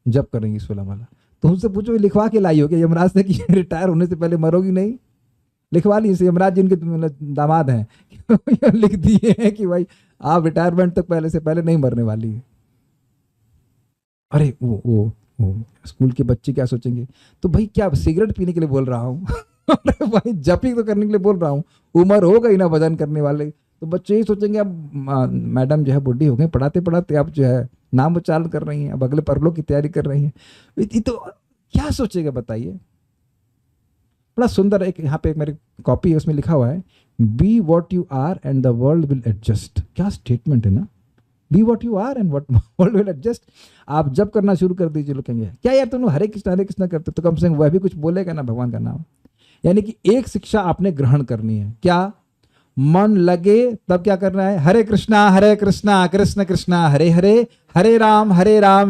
जप करेंगी 16 माला। तो उनसे पूछो लिखवा के लाई हो क्या यमराज से कि रिटायर होने से पहले मरोगी नहीं? लिखवा ली से, यमराज जी उनके दामाद हैं लिख दिए हैं कि भाई आप रिटायरमेंट तक पहले से पहले नहीं मरने वाली है। अरे वो स्कूल के बच्चे क्या सोचेंगे? तो भाई क्या सिगरेट पीने के लिए बोल रहा हूँ अरे भाई जपिंग तो करने के लिए बोल रहा हूँ, उम्र हो गई ना भजन करने वाले। तो बच्चे ही सोचेंगे अब मैडम जो है बुढ़ी हो गई, पढ़ाते पढ़ाते अब जो है नाम उच्चारण कर रही हैं, अब अगले परलोक की तैयारी कर रही हैं। तो क्या सोचेगा बताइए? बड़ा सुंदर एक यहाँ पे एक मेरी कॉपी है, उसमें लिखा हुआ है be what you are and the world will adjust. क्या स्टेटमेंट है ना, be what you are and world will adjust. आप जब करना शुरू कर दीजिए, लोग कहेंगे क्या यार तुम हरे कृष्णा करते, तो कम से कम वह भी कुछ बोलेगा ना भगवान का नाम। यानी कि एक शिक्षा आपने ग्रहण करनी है, क्या? मन लगे तब क्या करना है? हरे कृष्णा कृष्ण कृष्णा हरे हरे, हरे राम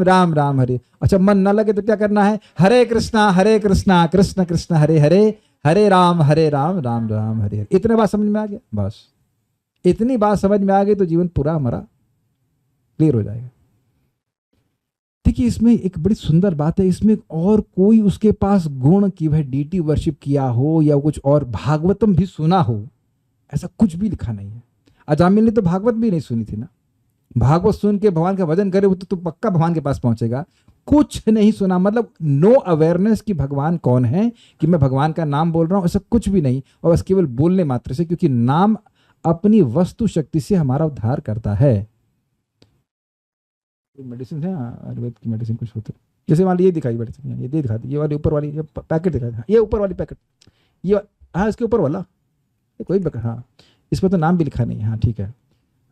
राम राम हरे। अच्छा मन न लगे तो क्या करना है? हरे कृष्णा कृष्ण कृष्ण हरे हरे, हरे राम राम राम हरे हरे। इतने बात समझ में आ गया? बस इतनी बात समझ में आ गई तो जीवन पूरा हमारा क्लियर हो जाएगा। देखिए इसमें एक बड़ी सुंदर बात है, इसमें और कोई उसके पास गुण की वह डीटी वर्शिप किया हो या कुछ और भागवतम भी सुना हो, ऐसा कुछ भी लिखा नहीं है। अजामिल ने तो भागवत भी नहीं सुनी थी ना। भागवत सुन के भगवान का भजन करे वो तो पक्का भगवान के पास पहुंचेगा। कुछ नहीं सुना मतलब नो अवेयरनेस कि भगवान कौन है, कि मैं भगवान का नाम बोल रहा हूं, ऐसा कुछ भी नहीं। और बस केवल बोलने मात्र से, क्योंकि नाम अपनी वस्तु शक्ति से हमारा उद्धार करता है। मेडिसिन है आयुर्वेद की मेडिसिन कुछ होते, जैसे मान लीजिए ये दिखाई मेडिसिन, ये दिखा दी, ये वाली ऊपर वाली, ये पैकेट दिखा दी, ये ऊपर वाली पैकेट, ये हाँ इसके ऊपर वाला कोई पैकेट, हाँ इस पर तो नाम भी लिखा नहीं है, हाँ ठीक है।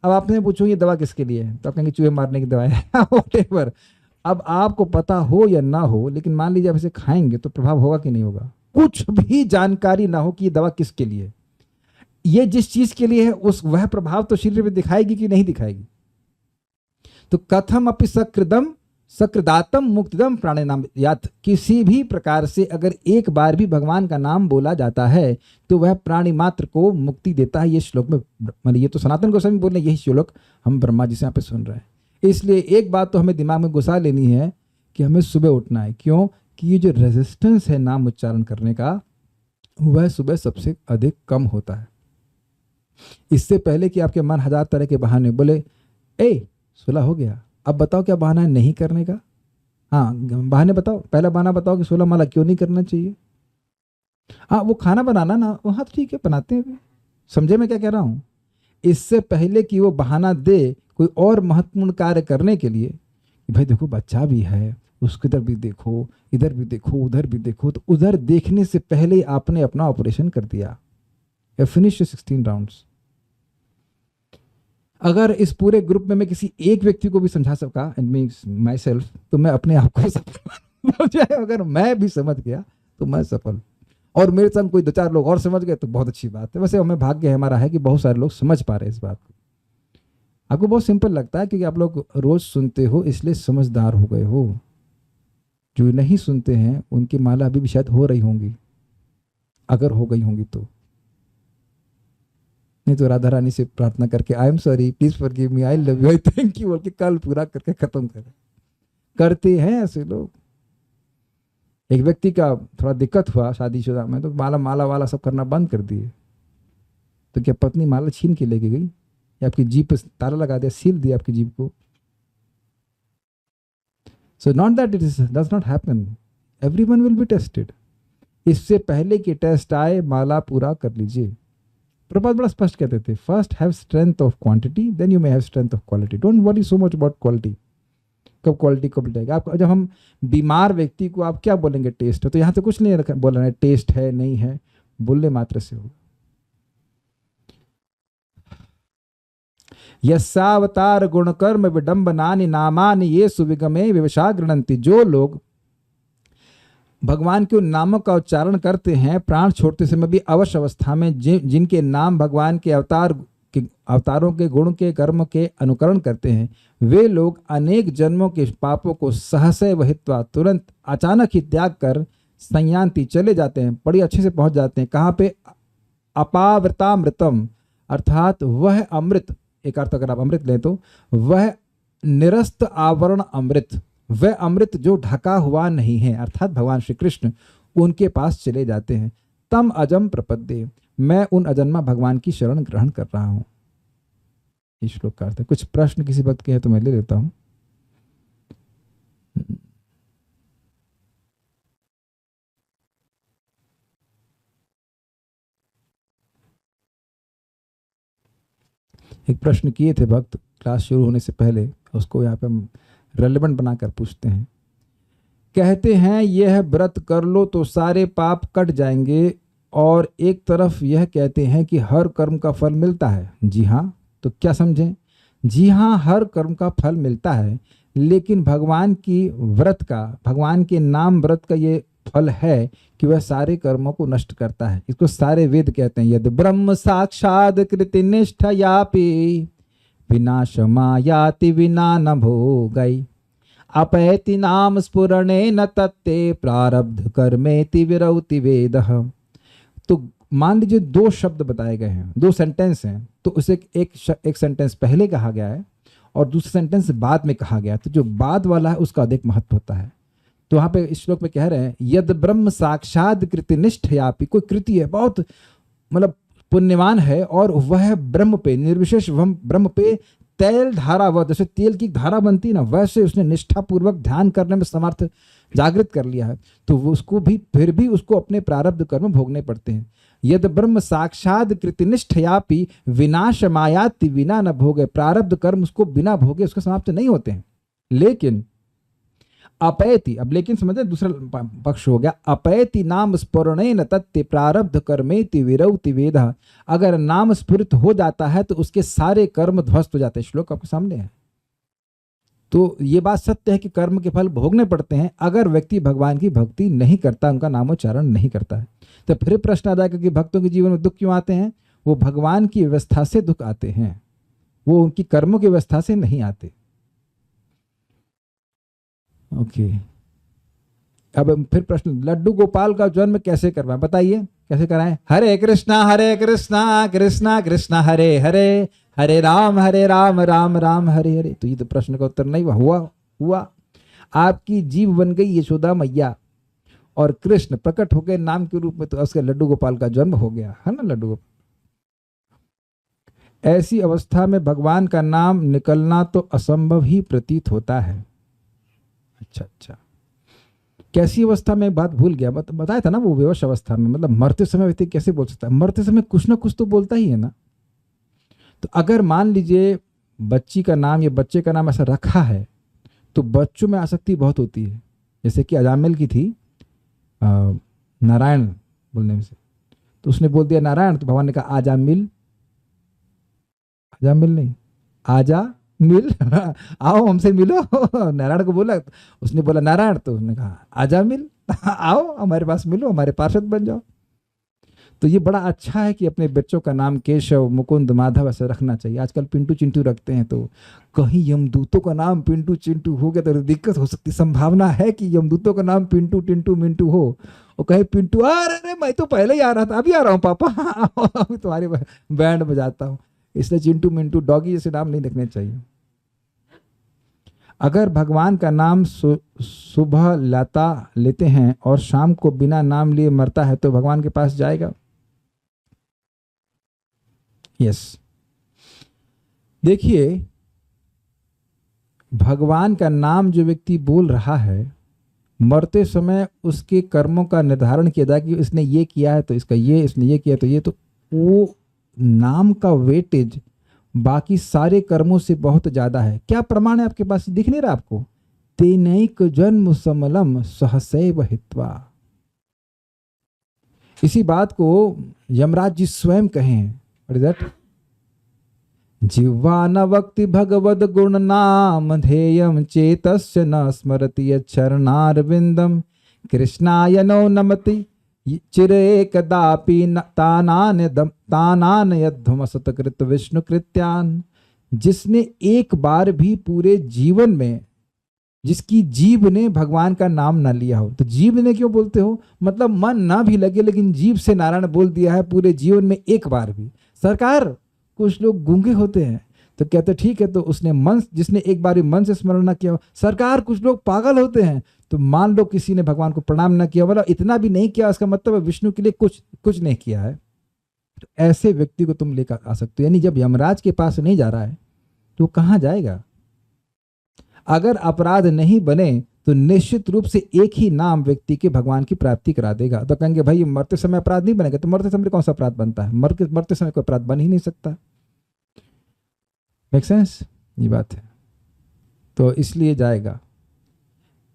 अब आपने पूछो ये दवा किसके लिए है, तो आप कहेंगे चूहे मारने की दवा है व्हाटएवर। अब आपको पता हो या ना हो, लेकिन मान लीजिए आप इसे खाएंगे तो प्रभाव होगा कि नहीं होगा? कुछ भी जानकारी ना हो कि ये दवा किसके लिए, ये जिस चीज के लिए है उस वह प्रभाव तो शरीर में दिखाएगी कि नहीं दिखाएगी? तो कथम अपि सकृदम सकृदातम मुक्तिदम प्राणिनाम यात, किसी भी प्रकार से अगर एक बार भी भगवान का नाम बोला जाता है तो वह प्राणी मात्र को मुक्ति देता है। ये श्लोक में, मतलब ये तो सनातन गोस्वामी बोल रहे हैं, यही श्लोक हम ब्रह्मा जी से यहाँ पे सुन रहे हैं। इसलिए एक बात तो हमें दिमाग में घुसा लेनी है कि हमें सुबह उठना है। क्यों? कि ये जो रेजिस्टेंस है नाम उच्चारण करने का, वह सुबह सबसे अधिक कम होता है। इससे पहले कि आपके मन हजार तरह के बहाने बोले, ए सुलह हो गया, अब बताओ क्या बहाना है नहीं करने का। हाँ, बहाने बताओ। पहला बहाना बताओ कि 16 माला क्यों नहीं करना चाहिए। हाँ, वो खाना बनाना ना, हाँ तो ठीक है बनाते हैं अभी। समझे मैं क्या कह रहा हूँ? इससे पहले कि वो बहाना दे कोई और महत्वपूर्ण कार्य करने के लिए, कि भाई देखो बच्चा भी है, उसकी तरफ भी देखो, इधर भी देखो, उधर भी देखो, तो उधर देखने से पहले आपने अपना ऑपरेशन कर दिया। Finish 16 rounds. अगर इस पूरे ग्रुप में मैं किसी एक व्यक्ति को भी समझा सका, एंड मीन्स माई सेल्फ, तो मैं अपने आप को सफल। अगर मैं भी समझ गया तो मैं सफल, और मेरे संग कोई 2-4 लोग और समझ गए तो बहुत अच्छी बात है। वैसे हमें भाग्य हमारा है कि बहुत सारे लोग समझ पा रहे हैं इस बात को। आपको बहुत सिंपल लगता है क्योंकि आप लोग रोज सुनते हो, इसलिए समझदार हो गए हो। जो नहीं सुनते हैं उनकी माला अभी भी शायद हो रही होंगी, अगर हो गई होंगी तो। नहीं तो राधा रानी से प्रार्थना करके I am sorry, please forgive me, I love you, I thank you बोल के कल पूरा करके खत्म करें। करते हैं ऐसे लोग। एक व्यक्ति का थोड़ा दिक्कत हुआ शादीशुदा में, तो माला माला वाला सब करना बंद कर दिए। तो क्या पत्नी माला छीन के लेके गई या आपकी जीप पे ताला लगा दिया, सील दिया आपकी जीप को? So not that it is does not happen, everyone will be tested. इससे पहले कि टेस्ट आए माला पूरा कर लीजिए। प्रभुपाद बड़ा स्पष्ट कहते थे, first have strength of quantity, then you may have strength of quality. Don't worry so much about quality, कब क्वालिटी कब मिलेगा आपको। जब हम बीमार व्यक्ति को आप क्या बोलेंगे टेस्ट है, तो यहाँ तो कुछ नहीं बोलना है टेस्ट है नहीं है, बोलने मात्र से होगा। यस्सावतार गुणकर्म विडंबनानि नामानि ये सुविगमे विवशा गृणंति। जो लोग भगवान के उन नामों का उच्चारण करते हैं प्राण छोड़ते समय भी अवश्य अवस्था में, जिनके नाम भगवान के अवतारों के गुण के कर्म के अनुकरण करते हैं, वे लोग अनेक जन्मों के पापों को सहसे वहित्वा तुरंत अचानक ही त्याग कर संयान्ति चले जाते हैं, बड़ी अच्छे से पहुंच जाते हैं। कहाँ पे? अपावृतामृतम, अर्थात वह अमृत, एक अर्थ अगर आप अमृत लें तो वह निरस्त आवरण अमृत, वह अमृत जो ढका हुआ नहीं है, अर्थात भगवान श्री कृष्ण, उनके पास चले जाते हैं। तम अजम प्रपद्ये, मैं उन अजन्मा भगवान की शरण ग्रहण कर रहा हूं। इस श्लोक का अर्थ है। कुछ प्रश्न किसी भक्त के हैं तो मैं ले लेता हूं। एक प्रश्न किए थे भक्त क्लास शुरू होने से पहले, उसको यहाँ पे हम रेलेवेंट बनाकर पूछते हैं। कहते हैं यह व्रत कर लो तो सारे पाप कट जाएंगे, और एक तरफ यह कहते हैं कि हर कर्म का फल मिलता है। जी हाँ, तो क्या समझें? जी हाँ, हर कर्म का फल मिलता है, लेकिन भगवान की व्रत का, भगवान के नाम व्रत का ये फल है कि वह सारे कर्मों को नष्ट करता है। इसको सारे वेद कहते हैं। यदि ब्रह्म साक्षाद कृति निष्ठयापि विनाशमायाति विना न भोगै अपैति नाम स्फुरणे न तत्ते प्रारब्ध कर्मेति विरौति वेदः। तो मान लीजिए 2 शब्द बताए गए हैं, 2 सेंटेंस हैं, तो उसे एक सेंटेंस पहले कहा गया है और दूसरा सेंटेंस बाद में कहा गया, तो जो बाद वाला है उसका अधिक महत्व होता है। तो वहां पे इस श्लोक में कह रहे हैं यद ब्रह्म साक्षात कृति निष्ठयापि, कोई कृति है बहुत मतलब पुण्यवान है और वह ब्रह्म पे, निर्विशेष ब्रह्म पे तेल धारा, वह जैसे तेल की धारा बनती ना, वैसे उसने निष्ठा पूर्वक ध्यान करने में समर्थ जागृत कर लिया है, तो वो उसको भी फिर भी उसको अपने प्रारब्ध कर्म भोगने पड़ते हैं। यद ब्रह्म साक्षात कृतिनिष्ठयापि विनाशमायाति विना न भोगे, प्रारब्ध कर्म उसको बिना भोगे उसके समाप्त नहीं होते हैं। लेकिन अपैति, अब लेकिन समझते दूसरा पक्ष हो गया, अपैति नाम स्फुरणेन तत्ते प्रारब्ध कर्मेति विरौति वेदः। अगर नाम स्फुरित हो जाता है तो उसके सारे कर्म ध्वस्त हो जाते हैं। श्लोक आपके सामने है। तो ये बात सत्य है कि कर्म के फल भोगने पड़ते हैं अगर व्यक्ति भगवान की भक्ति नहीं करता, उनका नामोच्चारण नहीं करता है। तो फिर प्रश्न आता है कि भक्तों के जीवन में दुख क्यों आते हैं? वो भगवान की व्यवस्था से दुख आते हैं, वो उनकी कर्मों की व्यवस्था से नहीं आते। ओके, अब फिर प्रश्न, लड्डू गोपाल का जन्म कैसे करवाएं, बताइए कैसे कराएं? हरे कृष्णा कृष्णा कृष्णा हरे हरे, हरे राम राम राम हरे हरे। तो ये तो प्रश्न का उत्तर नहीं हुआ। आपकी जीव बन गई यशोदा मैया और कृष्ण प्रकट हो गए नाम के रूप में, तो उसके लड्डू गोपाल का जन्म हो गया है ना, लड्डू गोपाल। ऐसी अवस्था में भगवान का नाम निकलना तो असंभव ही प्रतीत होता है। अच्छा, कैसी अवस्था में, बात भूल गया, बताया था ना, वो विवश अवस्था में, मतलब मरते समय व्यक्ति कैसे बोल सकता है? मरते समय कुछ ना कुछ तो बोलता ही है ना। तो अगर मान लीजिए बच्ची का नाम या बच्चे का नाम ऐसा रखा है, तो बच्चों में आसक्ति बहुत होती है, जैसे कि अजामिल की थी नारायण बोलने से, तो उसने बोल दिया नारायण, तो भगवान ने कहा आजा मिल, नहीं आजा मिल आओ हमसे मिलो नारायण को बोला, उसने बोला नारायण, तो उसने कहा आजा मिल आओ हमारे पास मिलो, हमारे पार्षद बन जाओ। तो ये बड़ा अच्छा है कि अपने बच्चों का नाम केशव, मुकुंद, माधव ऐसे रखना चाहिए। आजकल पिंटू चिंटू रखते हैं, तो कहीं यमदूतों का नाम पिंटू चिंटू हो गया तो दिक्कत हो सकती, संभावना है कि यमदूतों का नाम पिंटू टिंटू मिंटू हो, और कहीं पिंटू अरे मैं तो पहले ही आ रहा था, अभी आ रहा हूँ पापा अभी तुम्हारी बैंड बजाता हूँ। इसलिए चिंटू मिंटू डॉगी जैसे नाम नहीं रखने चाहिए। अगर भगवान का नाम सुबह लेते हैं और शाम को बिना नाम लिए मरता है, तो भगवान के पास जाएगा? यस। देखिए, भगवान का नाम जो व्यक्ति बोल रहा है, मरते समय उसके कर्मों का निर्धारण किया जाए कि इसने ये किया है तो इसका ये, इसने ये किया तो ये, तो वो नाम का वेटेज बाकी सारे कर्मों से बहुत ज्यादा है। क्या प्रमाण है आपके पास, दिख नहीं रहा आपको? तेनैक जन्म समलम सहसैव हित्वा। इसी बात को यमराज जी स्वयं कहे हैं। What is that? जिह्वा न वक्ति भगवद गुण नाम धेयम चेतस्य न स्मरति यच्चरणारविंदम कृष्णाय नो नमति चिरे कदापि तानान यद्धम सतकृत विष्णु कृत्यान। जिसने एक बार भी पूरे जीवन में, जिसकी जीभ ने भगवान का नाम ना लिया हो, तो जीभ ने क्यों बोलते हो, मतलब मन ना भी लगे लेकिन जीभ से नारायण बोल दिया है पूरे जीवन में एक बार भी। सरकार कुछ लोग गूंगे होते हैं तो कहते ठीक है, तो उसने मन, जिसने एक बार मन से स्मरण ना किया। सरकार कुछ लोग पागल होते हैं, तो मान लो किसी ने भगवान को प्रणाम ना किया, मतलब इतना भी नहीं किया, इसका मतलब विष्णु के लिए कुछ नहीं किया है, तो ऐसे व्यक्ति को तुम लेकर आ सकते हो। यानी जब यमराज के पास नहीं जा रहा है तो कहाँ जाएगा? अगर अपराध नहीं बने तो निश्चित रूप से एक ही नाम व्यक्ति के भगवान की प्राप्ति करा देगा। तो कहेंगे भाई मरते समय अपराध नहीं बनेगा, तो मरते समय कौन सा अपराध बनता है? मरते समय कोई अपराध बन ही नहीं सकता। Make sense? ये बात है। तो इसलिए जाएगा।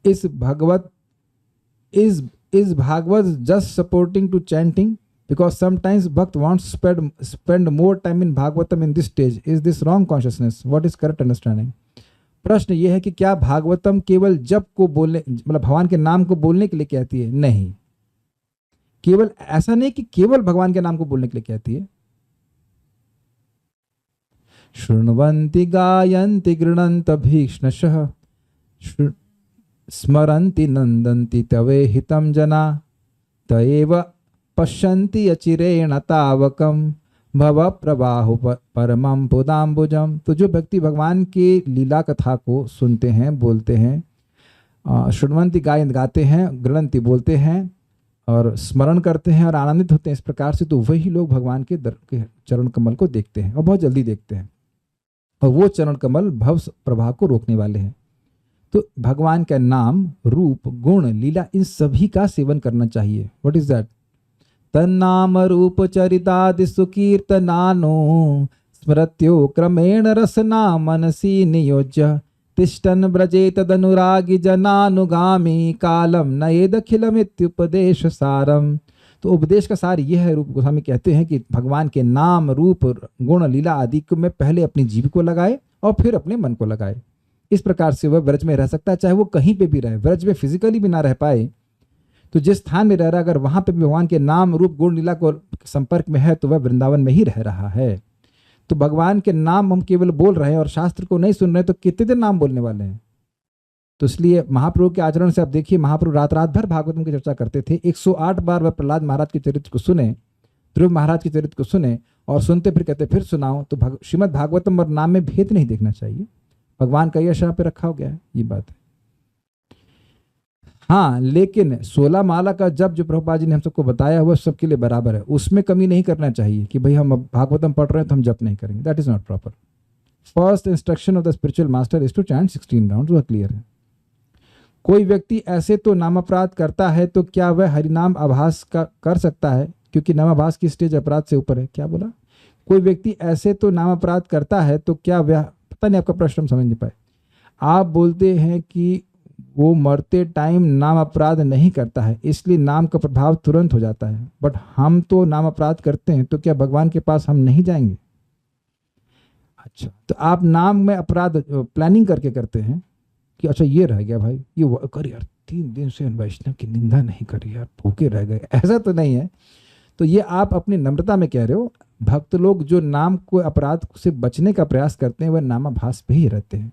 इस Bhagavat just supporting to chanting because sometimes bhakt wants to spend more time in Bhagavatam in this stage. Is this wrong consciousness? What is correct understanding? प्रश्न यह है कि क्या भागवतम केवल जप को बोलने, मतलब भगवान के नाम को बोलने के लिए कहती है? नहीं, केवल ऐसा नहीं कि केवल भगवान के नाम को बोलने के लिए कहती है। शृण्वन्ति गायन्ति गृणन्त भीक्ष्णशः स्मरन्ति नन्दन्ति तवे हितं जना तएव पश्यन्ति अचिरेण तावकम भव प्रवाहु परमं पुदाम्बुजम। तो जो व्यक्ति भगवान के लीला कथा को सुनते हैं, बोलते हैं, शृण्वन्ति गायन गाते हैं, गृणन्ति बोलते हैं और स्मरण करते हैं और आनंदित होते हैं इस प्रकार से, तो वही लोग भगवान के चरण कमल को देखते हैं और बहुत जल्दी देखते हैं, और वो चरण कमल भव प्रवाह को रोकने वाले हैं। तो भगवान का नाम, रूप, गुण, लीला, इन सभी का सेवन करना चाहिए। What is that? तन्नाम रूप चरितादि सुकीर्तनानो स्मृत्यो क्रमेण रसना मनसी नियोज्य तिष्ठन् व्रजे तदनुरागी जनानुगामी कालम नयेदखिलमित्युपदेश सारम। तो उपदेश का सार यह है, रूप गोस्वामी कहते हैं कि भगवान के नाम, रूप, गुण, लीला आदि को में पहले अपनी जीभ को लगाए और फिर अपने मन को लगाए। इस प्रकार से वह व्रज में रह सकता है, चाहे वो कहीं पे भी रहे। व्रज में फिजिकली भी ना रह पाए तो जिस स्थान में रह रहा है, अगर वहां पे भी भगवान के नाम, रूप, गुण, लीला को संपर्क में है तो वह वृंदावन में ही रह रहा है। तो भगवान के नाम हम केवल बोल रहे हैं और शास्त्र को नहीं सुन रहे, तो कितने दिन नाम बोलने वाले हैं? तो इसलिए महाप्रभु के आचरण से आप देखिए, महाप्रभु रात रात भर भागवतम की चर्चा करते थे। 108 बार वह प्रहलाद महाराज के चरित्र को सुने, ध्रुव महाराज के चरित्र को सुने, और सुनते फिर कहते फिर सुनाओ। तो श्रीमद् भागवतम और नाम में भेद नहीं देखना चाहिए, भगवान का यश यहाँ पे रखा हो गया है, ये बात है। हाँ, लेकिन 16 माला का जब जो प्रभुपाद जी ने हम सबको बताया हुआ सबके लिए बराबर है, उसमें कमी नहीं करना चाहिए कि भाई हम भागवतम पढ़ रहे हैं तो हम जप नहीं करेंगे, that is not proper. First instruction of the spiritual master is to chant 16 round, वह क्लियर है। कोई व्यक्ति ऐसे तो नामापराध करता है तो क्या वह हरिनाम आभास का कर सकता है, क्योंकि नामाभास की स्टेज अपराध से ऊपर है। क्या बोला? कोई व्यक्ति ऐसे तो नामापराध करता है तो क्या वह, पता नहीं आपका प्रश्न हम समझ नहीं पाए। आप बोलते हैं कि वो मरते टाइम नाम अपराध नहीं करता है, इसलिए नाम का प्रभाव तुरंत हो जाता है, बट हम तो नाम अपराध करते हैं, तो क्या भगवान के पास हम नहीं जाएंगे? अच्छा, तो आप नाम में अपराध प्लानिंग करके करते हैं कि अच्छा ये रह गया भाई, ये कर यार, 3 दिन से वैष्णव की निंदा नहीं करी यार, भूखे रह गए, ऐसा तो नहीं है। तो ये आप अपनी नम्रता में कह रहे हो। भक्त लोग जो नाम को अपराध से बचने का प्रयास करते हैं वह नामाभास पे ही रहते हैं।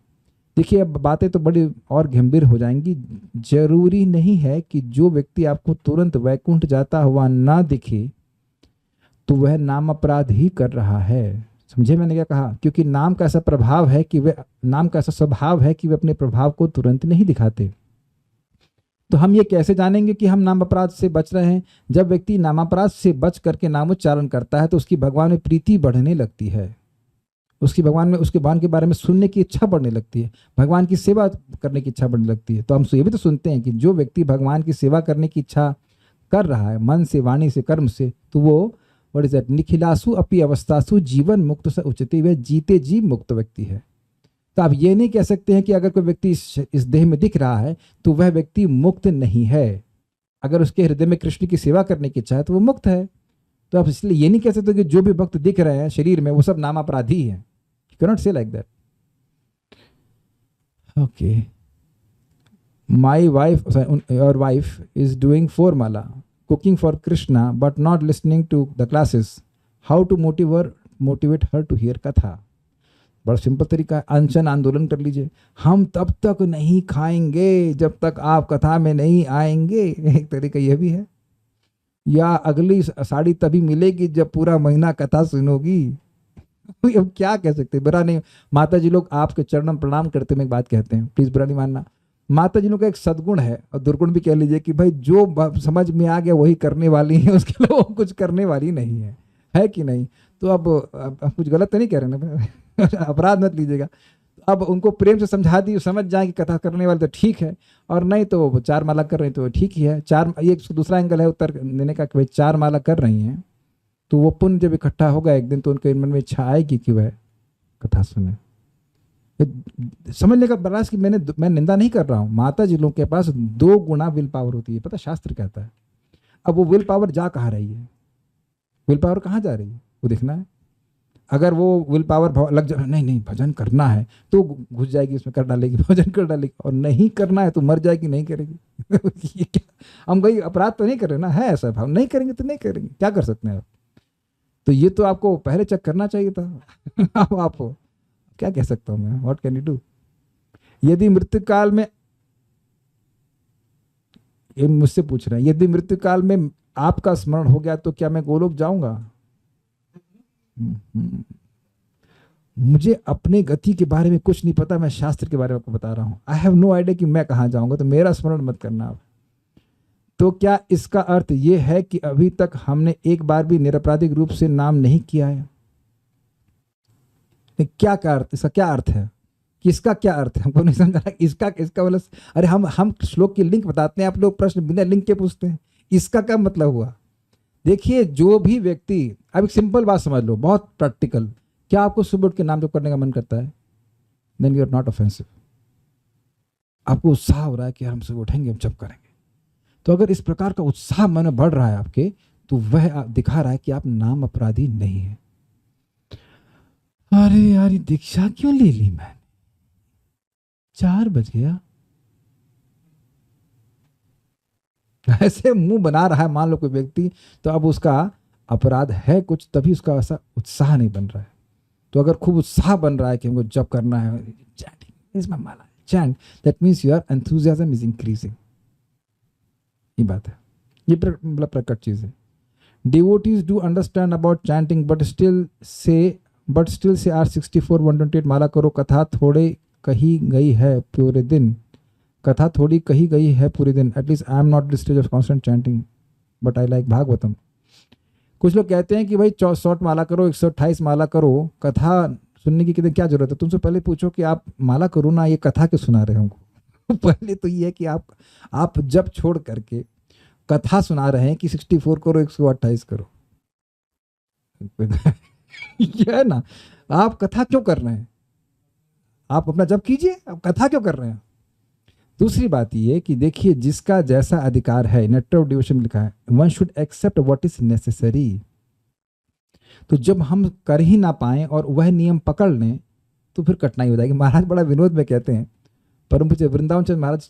देखिए, अब बातें तो बड़ी और गंभीर हो जाएंगी। जरूरी नहीं है कि जो व्यक्ति आपको तुरंत वैकुंठ जाता हुआ ना दिखे तो वह नाम अपराध ही कर रहा है। समझे मैंने क्या कहा? क्योंकि नाम का ऐसा प्रभाव है कि वे, नाम का ऐसा स्वभाव है कि वे अपने प्रभाव को तुरंत नहीं दिखाते। तो हम ये कैसे जानेंगे कि हम नाम अपराध से बच रहे हैं? जब व्यक्ति नामापराध से बच करके नामोच्चारण करता है तो उसकी भगवान में प्रीति बढ़ने लगती है, उसकी भगवान में, उसके भगवान के बारे में सुनने की इच्छा बढ़ने लगती है, भगवान की सेवा करने की इच्छा बढ़ने लगती है। तो हम ये भी तो सुनते हैं कि जो व्यक्ति भगवान की सेवा करने की इच्छा कर रहा है मन से, वाणी से, कर्म से, तो वो व्हाट इज दैट, निखिलासु अपि अवस्थासु जीवन मुक्त स उच्यते, वह जीते जी मुक्त व्यक्ति है। तो आप ये नहीं कह सकते हैं कि अगर कोई व्यक्ति इस देह में दिख रहा है तो वह व्यक्ति मुक्त नहीं है। अगर उसके हृदय में कृष्ण की सेवा करने की इच्छा है तो वो मुक्त है। तो आप इसलिए ये नहीं कह सकते कि जो भी भक्त दिख रहे हैं शरीर में वो सब नामापराधी हैं। यू कैन नॉट से like that. Okay, my wife, your wife is doing 4 Mala, cooking for Krishna but not listening to the classes. How to motivate her to hear katha? बड़ा सिंपल तरीका है, अनशन आंदोलन कर लीजिए। हम तब तक नहीं खाएंगे जब तक आप कथा में नहीं आएंगे, एक तरीका यह भी है। या अगली साड़ी तभी मिलेगी जब पूरा महीना कथा सुनोगी। अब क्या कह सकते, बुरा नहीं। माता जी लोग आपके चरणों में प्रणाम करते हुए एक बात कहते हैं, प्लीज बुरा नहीं मानना। माता जी लोग का एक सद्गुण है और दुर्गुण भी कह लीजिए कि भाई जो समझ में आ गया वही करने वाली है, उसके लिए वो कुछ करने वाली नहीं है कि नहीं? तो अब कुछ गलत तो नहीं कह रहे ना, अपराध मत लीजिएगा। अब उनको प्रेम से समझा दी, समझ जाए कि कथा करने वाले तो ठीक है, और नहीं तो 4 माला कर रही तो ठीक ही है। 4, ये दूसरा एंगल है उत्तर देने का कि भाई 4 माला कर रही हैं तो वो पुण्य जब इकट्ठा होगा एक दिन तो उनके मन में इच्छा आएगी कि वह कथा सुने। समझने का प्रयास कि मैं निंदा नहीं कर रहा हूँ। माता जी लोगों के पास 2 गुना विल पावर होती है, पता शास्त्र कहता है। अब वो विल पावर जा कहाँ रही है, विल पावर कहाँ जा रही है वो देखना है। अगर वो विल पावर लग जा, नहीं भजन करना है तो घुस जाएगी उसमें, कर डालेगी, भजन कर डालेगी, और नहीं करना है तो मर जाएगी, नहीं करेगी। ये क्या, हम कोई अपराध तो नहीं कर रहे ना, है ऐसा भाव, नहीं करेंगे तो नहीं करेंगे, क्या कर सकते हैं आप? तो ये तो आपको पहले चेक करना चाहिए था। अब आप क्या कह सकता हूं मैं, व्हाट कैन यू डू? यदि मृत्यु काल में, ये मुझसे पूछ रहे हैं, यदि मृत्यु काल में आपका स्मरण हो गया तो क्या मैं गोलोक जाऊंगा? मुझे अपने गति के बारे में कुछ नहीं पता, मैं शास्त्र के बारे में आपको बता रहा हूं। आई हैव नो आइडिया कि मैं कहां जाऊंगा, तो मेरा स्मरण मत करना आप। तो क्या इसका अर्थ यह है कि अभी तक हमने एक बार भी निरपराधिक रूप से नाम नहीं किया है? क्या का अर्थ, इसका क्या अर्थ है, कि इसका क्या अर्थ है? हमको नहीं समझ रहा इसका मतलब। अरे हम श्लोक की लिंक बताते हैं, आप लोग प्रश्न बिना लिंक के पूछते हैं, इसका क्या मतलब हुआ? देखिए, जो भी व्यक्ति, अब एक सिंपल बात समझ लो, बहुत प्रैक्टिकल। क्या आपको सुबह उठ के नाम जप करने का मन करता है? Then you are not offensive. आपको उत्साह हो रहा है कि हम सुबह उठेंगे, हम जप करेंगे। तो अगर इस प्रकार का उत्साह मन में बढ़ रहा है आपके, तो वह दिखा रहा है कि आप नाम अपराधी नहीं है। अरे यार, ये दीक्षा क्यों ले ली मैंने, 4 बज गया, ऐसे मुंह बना रहा है मान लो कोई व्यक्ति, तो अब उसका अपराध है कुछ, तभी उसका ऐसा उत्साह नहीं बन रहा है। तो अगर खूब उत्साह बन रहा है कि हमको जप करना है, इसमें माला chant, that means your enthusiasm is increasing. ये बात है, ये मतलब प्रकट चीज है. Devotees do understand about chanting, but still say R64 128 माला करो, कथा थोड़ी कही गई है पूरे दिन. कथा थोड़ी कही गई है पूरे दिन. At least I am not the stage of constant chanting, but I like Bhagavatam. कुछ लोग कहते हैं कि भाई 64 माला करो, 128 माला करो, कथा सुनने की कितनी क्या जरूरत है. तुमसे पहले पूछो कि आप माला करो ना, ये कथा क्यों सुना रहे हो. पहले तो ये है कि आप जब छोड़ करके कथा सुना रहे हैं कि 64 करो, 128 करो. ये है ना, आप कथा क्यों कर रहे हैं. आप अपना जप कीजिए, आप कथा क्यों कर रहे हैं. दूसरी बात ये कि देखिए, जिसका जैसा अधिकार है, नेटर ऑफ डिवोशन लिखा है, one should accept what is necessary. तो जब हम कर ही ना पाए और वह नियम पकड़ लें तो फिर कठिनाई हो जाएगी. महाराज बड़ा विनोद में कहते हैं, परम पूज्य वृंदावन चंद्र महाराज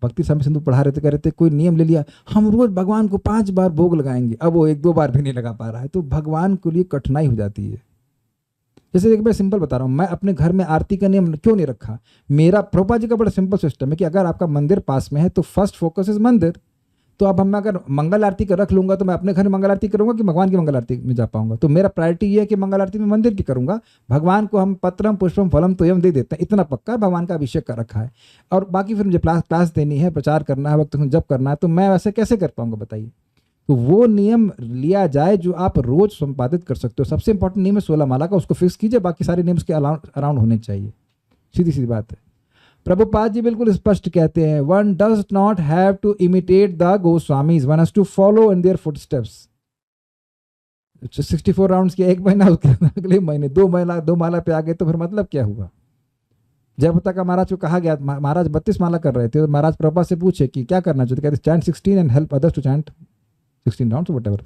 भक्ति स्वामी सिंधु पढ़ा रहे थे, कह रहे थे कोई नियम ले लिया, हम रोज भगवान को 5 बार भोग लगाएंगे. अब वो 1-2 बार भी नहीं लगा पा रहा है, तो भगवान के लिए कठिनाई हो जाती है. जैसे एक बार सिंपल बता रहा हूँ, मैं अपने घर में आरती का नियम क्यों नहीं रखा. मेरा प्रभुपाद जी का बड़ा सिंपल सिस्टम है कि अगर आपका मंदिर पास में है तो फर्स्ट फोकस इज मंदिर. तो अब मैं अगर मंगल आरती का रख लूंगा तो मैं अपने घर में मंगल आरती करूंगा कि भगवान की मंगल आरती में जा पाऊंगा. तो मेरा प्रायोरिटी ये है कि मंगल आरती में मंदिर की करूंगा. भगवान को हम पत्रम पुष्पम फलम तो एवं दे देते हैं, इतना पक्का भगवान का अभिषेक कर रखा है. और बाकी फिर मुझे क्लास देनी है, प्रचार करना है, वक्त जब करना है, तो मैं वैसे कैसे कर पाऊंगा बताइए. तो वो नियम लिया जाए जो आप रोज संपादित कर सकते हो. सबसे इंपॉर्टेंट नियम है 16 माला का, उसको फिक्स कीजिए, बाकी सारे नियम के अराउंड होने चाहिए. सीधी सीधी बात है. प्रभुपाद जी बिल्कुल स्पष्ट कहते हैं, one does not have to imitate the Goswamis, one has to follow in their footsteps. 64 rounds के 1 महीना, उसके अगले महीने 2 माला पे आ गए, तो फिर मतलब क्या हुआ. जयप्रता का महाराज को कहा गया, महाराज 32 माला कर रहे थे, तो महाराज प्रभुपाद से पूछे कि क्या करना चाहिए. कहते chant 16 and help others to chant 16 rounds whatever.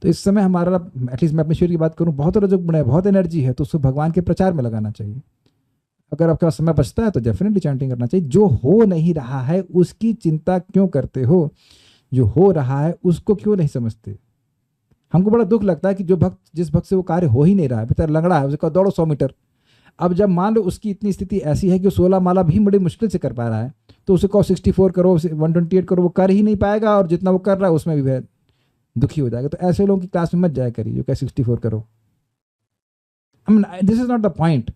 तो इस समय हमारा, एटलीस्ट मैं अपने शरीर की बात करूं, बहुत रजोगुण है, बहुत एनर्जी है, तो उसको भगवान के प्रचार में लगाना चाहिए. अगर आपका समय बचता है तो डेफिनेटली चैंटिंग करना चाहिए. जो हो नहीं रहा है उसकी चिंता क्यों करते हो, जो हो रहा है उसको क्यों नहीं समझते. हमको बड़ा दुख लगता है कि जो भक्त, जिस भक्त से वो कार्य हो ही नहीं रहा है, बेचारा लंगड़ा है, उसका दौड़ो 100 मीटर. अब जब मान लो उसकी इतनी स्थिति ऐसी है कि 16 माला भी बड़ी मुश्किल से कर पा रहा है, तो उसे कहो 64 करो, 128 करो, वो कर ही नहीं पाएगा, और जितना वो कर रहा है उसमें भी वह दुखी हो जाएगा. तो ऐसे लोगों की क्लास में मत जाया करिए जो कहे 64 करो. This is not the point.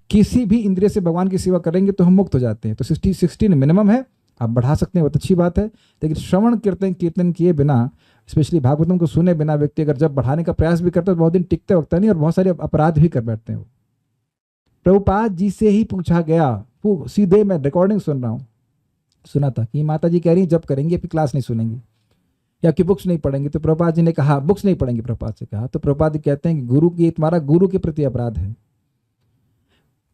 किसी भी इंद्रिय से भगवान की सेवा करेंगे तो हम मुक्त हो जाते हैं. तो 16 मिनिमम है, आप बढ़ा सकते हैं, बहुत अच्छी बात है. लेकिन श्रवण कीर्तन किए बिना, स्पेशली भागवतम को सुने बिना व्यक्ति अगर जब बढ़ाने का प्रयास भी करता है तो बहुत दिन टिकते वक्त नहीं, और बहुत सारे अपराध भी कर बैठते हैं. प्रभुपाद जी से ही पूछा गया, सीधे मैं रिकॉर्डिंग सुना था कि माता जी कह रही जब करेंगे आपकी क्लास नहीं सुनेंगी या कि बुक्स नहीं पढ़ेंगे. तो प्रभुपाद जी ने कहा बुक्स नहीं पढ़ेंगे. प्रभुपाद से कहा तो प्रभुपाद जी कहते हैं कि तुम्हारा गुरु के प्रति अपराध है.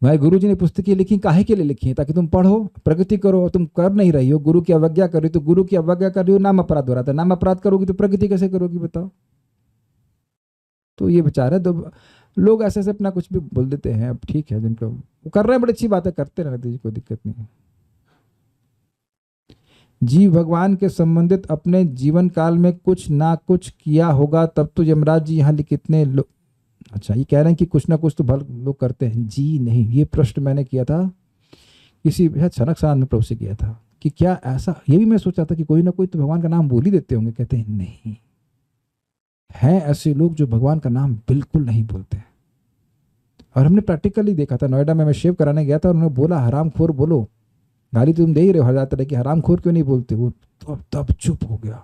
भाई गुरु जी ने पुस्तकें लिखी काहे के लिए लिखी है, ताकि तुम पढ़ो, प्रगति करो. तुम कर नहीं रही हो, गुरु की अवज्ञा कर रही हो. तो गुरु की अवज्ञा कर रही हो, नाम अपराध हो रहा था. नाम अपराध करोगी तो प्रगति कैसे करोगी बताओ. तो ये विचार है. तो लोग ऐसे ऐसे अपना कुछ भी बोल देते हैं. अब ठीक है, जिनको वो कर रहे हैं बड़ी अच्छी बात है, करते रहने दीजिए, कोई दिक्कत नहीं है. जीव भगवान के संबंधित अपने जीवन काल में कुछ ना कुछ किया होगा, तब तो यमराज जी यहाँ कितने लोग. अच्छा, ये कह रहे हैं कि कुछ ना कुछ तो भल लोग करते हैं. जी नहीं, ये प्रश्न मैंने किया था किसी सनक साध में प्रभु से किया था कि क्या ऐसा, ये भी मैं सोचा था कि कोई ना कोई तो भगवान का नाम बोल ही देते होंगे. कहते हैं नहीं, हैं ऐसे लोग जो भगवान का नाम बिल्कुल नहीं बोलते. और हमने प्रैक्टिकली देखा था. नोएडा में मैं शेव कराने गया था और उन्होंने बोला हरामखोर बोलो. गाली तुम दे ही रहे हो हर तरह की, हरामखोर क्यों नहीं बोलते. वो तब चुप हो गया.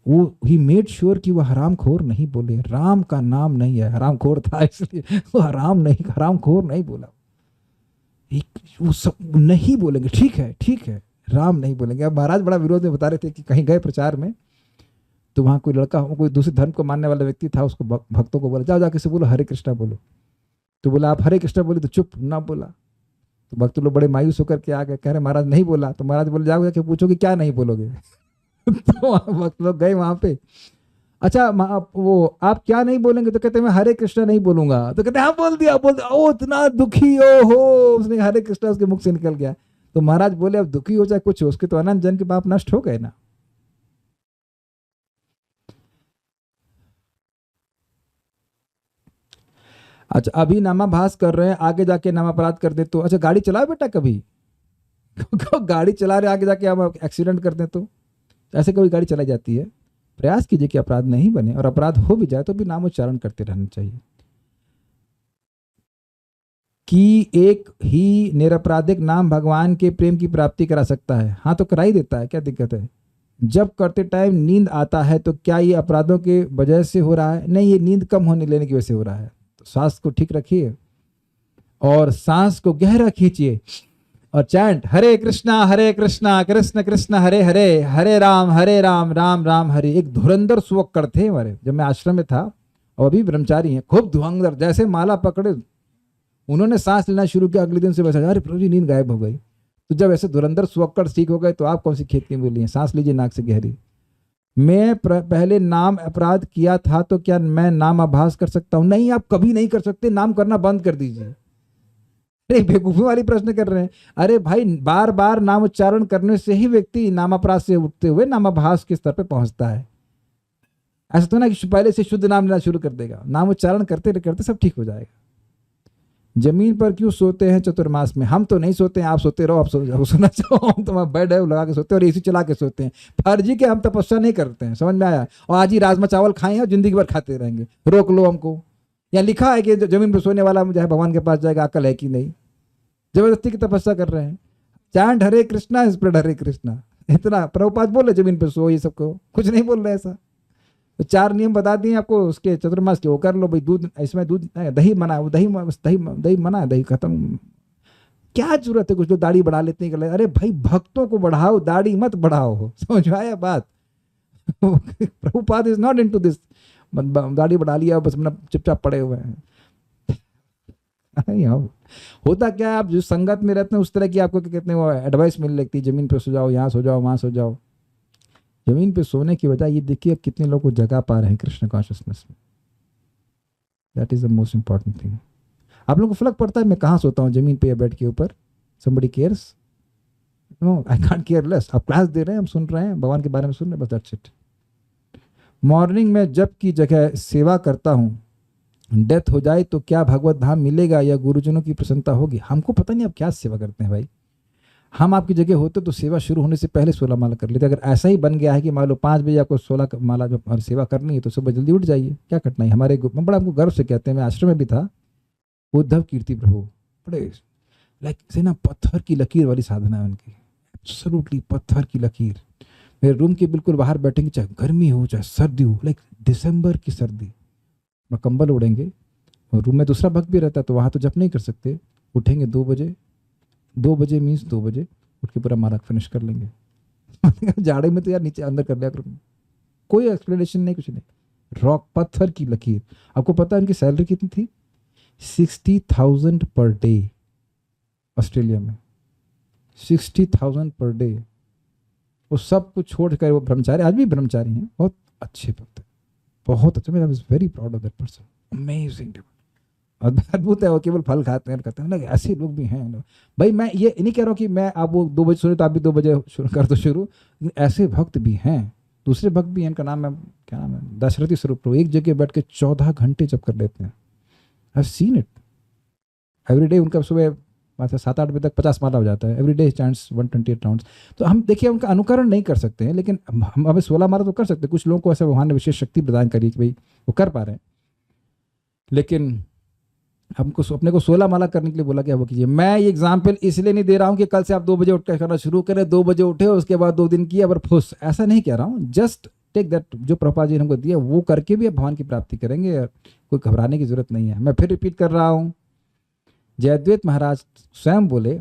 वो ही मेड श्योर कि वो हरामखोर नहीं बोले. राम का नाम नहीं है, हरामखोर था इसलिए वो हरामखोर नहीं बोला. वो सब नहीं बोलेंगे. ठीक है, राम नहीं बोलेंगे. अब महाराज बड़ा विरोध में बता रहे थे कि कहीं गए प्रचार में, तो वहां कोई लड़का, कोई दूसरे धर्म को मानने वाला व्यक्ति था, उसको भक्तों को बोला जाओ जाके से बोलो हरे कृष्णा बोलो. तो बोला आप हरे कृष्णा बोले, तो चुप ना बोला. तो भक्त लोग बड़े मायूस होकर के आ गए, कह रहे महाराज नहीं बोला. तो महाराज बोले जाओ जाके पूछो कि क्या नहीं बोलोगे. तो भक्त लोग गए वहां पे. अच्छा वो आप क्या नहीं बोलेंगे. तो कहते मैं हरे कृष्णा नहीं बोलूंगा. तो कहते हाँ बोल दिया. ओ इतना दुखी हो उसने हरे कृष्णा उसके मुख से निकल गया. तो महाराज बोले अब दुखी हो जाए कुछ हो, उसके तो अनंत जन के पाप नष्ट हो गए ना. अच्छा, अभी नामाभास कर रहे हैं, आगे जाके नामापराध कर दे तो, अच्छा गाड़ी चलाओ बेटा कभी गाड़ी चला रहे आगे जाके हम एक्सीडेंट कर दें तो ऐसे कभी गाड़ी चलाई जाती है। प्रयास कीजिए कि अपराध नहीं बने, और अपराध हो भी जाए तो भी नामोच्चारण करते रहना चाहिए। कि एक ही निरपराधिक नाम भगवान के प्रेम की प्राप्ति करा सकता है। हाँ तो करा ही देता है, क्या दिक्कत है। जब करते टाइम नींद आता है तो क्या ये अपराधों के वजह से हो रहा है? नहीं, ये नींद कम होने लेने की वजह से हो रहा है। तो सांस को ठीक रखिए और सांस को गहरा खींचिए और चैंट हरे कृष्णा कृष्ण कृष्ण हरे हरे, हरे राम राम राम हरे। एक धुरंधर सुवक्कड़ थे हमारे, जब मैं आश्रम में था, और अभी ब्रह्मचारी हैं, खूब धुरंधर, जैसे माला पकड़े उन्होंने सांस लेना शुरू किया, अगले दिन से वैसा, अरे प्रभु जी नींद गायब हो गई। तो जब ऐसे धुरंधर सुवक्कड़ सीख हो गए तो आप कौन सी खेती बोली है। सांस लीजिए नाक से गहरी। मैं पहले नाम अपराध किया था तो क्या मैं नाम आभास कर सकता हूं? नहीं, आप कभी नहीं कर सकते। नाम करना बंद कर दीजिए। अरे बेवकूफी वाली प्रश्न कर रहे हैं। अरे भाई, बार बार नाम उच्चारण करने से ही व्यक्ति नाम अपराध से उठते हुए नामाभास के स्तर पर पहुंचता है। ऐसा तो ना कि पहले से शुद्ध नाम लेना शुरू कर देगा। नाम उच्चारण करते करते सब ठीक हो जाएगा। जमीन पर क्यों सोते हैं चतुर्मास में? हम तो नहीं सोते हैं, आप सोते रहो, आप सोना चाहो। हम तो बेड है लगा के सोते हैं और एसी चला के सोते हैं। फर्जी के हम तपस्या नहीं करते हैं, समझ में आया। और आज ही राजमा चावल खाए हैं और जिंदगी भर खाते रहेंगे, रोक लो हमको। या लिखा है कि जमीन पर सोने वाला मुझे भगवान के पास जाएगा, अकल है कि नहीं? जबरदस्ती की तपस्या कर रहे हैं। चैंट हरे कृष्णा, स्प्रेड हरे कृष्णा, इतना प्रभुपाद बोले जमीन पर सो, ये सबको कुछ नहीं बोल रहे ऐसा। तो 4 नियम बता दिए आपको उसके चतुर्मास के, वो कर लो भाई। दूध, इसमें दूध दही मना, वो दही दही दही मना, दही खत्म। क्या जरूरत है? कुछ लोग दाढ़ी बढ़ा लेते हैं। अरे भाई, भक्तों को बढ़ाओ, दाढ़ी मत बढ़ाओ। समझ आया बात? Prabhupada is not into this. दाढ़ी बढ़ा लिया बस, मतलब चुपचाप पड़े हुए हैं। होता क्या है, आप जिस संगत में रहते हैं उस तरह की आपको क्या कहते हैं वो एडवाइस मिल लगती है। जमीन पे सो जाओ, यहाँ सो जाओ, वहां सो जाओ। जमीन पे सोने की वजह ये देखिए कितने लोग को जगा पा रहे हैं कृष्ण कॉन्शियसनेस में। That is the most important thing. आप लोगों को फर्क पड़ता है मैं कहाँ सोता हूँ, जमीन पे या बेड के ऊपर? somebody cares? No, I can't care less। आप क्लास दे रहे हैं, हम सुन रहे हैं, भगवान के बारे में सुन रहे हैं, बस दैट्स इट। मॉर्निंग में जब की जगह सेवा करता हूँ, डेथ हो जाए तो क्या भगवत धाम मिलेगा या गुरुजनों की प्रसन्नता होगी? हमको पता नहीं आप क्या सेवा करते हैं भाई। हम आपकी जगह होते तो सेवा शुरू होने से पहले 16 माला कर लेते। अगर ऐसा ही बन गया है कि मान लो 5 बजे आपको 16 माला जो सेवा करनी है तो सुबह जल्दी उठ जाइए, क्या कठिनाई। हमारे बड़ा हमको गर्व से कहते हैं, मैं आश्रम में भी था, उद्धव कीर्ति प्रभु, बड़े लाइक से ना पत्थर की लकीर वाली साधना है उनकी, एब्सोल्युटली पत्थर की लकीर। मेरे रूम के बिल्कुल बाहर बैठेंगे, चाहे गर्मी हो चाहे सर्दी हो, लाइक दिसंबर की सर्दी, मैं कंबल ओढ़ेंगे। और रूम में दूसरा भक्त भी रहता है तो वहाँ तो जप नहीं कर सकते। उठेंगे 2 बजे, 2 बजे मीन्स 2 बजे उठ के पूरा माला फिनिश कर लेंगे। जाड़े में तो यार नीचे अंदर कर लिया करो, कोई एक्सप्लेनेशन नहीं, कुछ नहीं। रॉक, पत्थर की लकीर। आपको पता है उनकी सैलरी कितनी थी? 60,000 पर डे। ऑस्ट्रेलिया में 60,000 पर डे। वो सब कुछ छोड़कर वो ब्रह्मचारी, आज भी ब्रह्मचारी हैं, बहुत अच्छे भक्त, बहुत अच्छे। I was very proud of that person, amazing. अद्भुत है, वो केवल फल खाते हैं, कहते हैं ना ऐसे लोग भी हैं। भाई मैं ये नहीं कह रहा हूँ कि मैं आप वो 2 बजे सुने तो आप भी 2 बजे शुरू कर दो शुरू, लेकिन ऐसे भक्त भी हैं। दूसरे भक्त भी हैं, इनका नाम है, क्या नाम है, दशरथी स्वरूप प्रभु। एक जगह बैठ के 14 घंटे जब कर लेते हैं। I have seen it every day. उनका सुबह 7-8 बजे तक 50 माला हो जाता है। Every day chants 128 rounds. तो हम देखिए उनका अनुकरण नहीं कर सकते हैं, लेकिन हम हमें 16 माला तो कर सकते हैं। कुछ लोगों को ऐसा भगवान ने विशेष शक्ति प्रदान करी कि भाई वो कर पा रहे हैं, लेकिन हमको अपने को 16 माला करने के लिए बोला क्या वो कीजिए। मैं ये एग्जाम्पल इसलिए नहीं दे रहा हूँ कि कल से आप 2 बजे उठकर करना शुरू करें, 2 बजे उठे उसके बाद 2 दिन किया पर फुस, ऐसा नहीं कह रहा हूँ। जस्ट टेक दैट, जो प्रभुपाद जी ने हमको दिया वो करके भी आप भगवान की प्राप्ति करेंगे, कोई घबराने की जरूरत नहीं है। मैं फिर रिपीट कर रहा हूँ, जयद्वैत महाराज स्वयं बोले,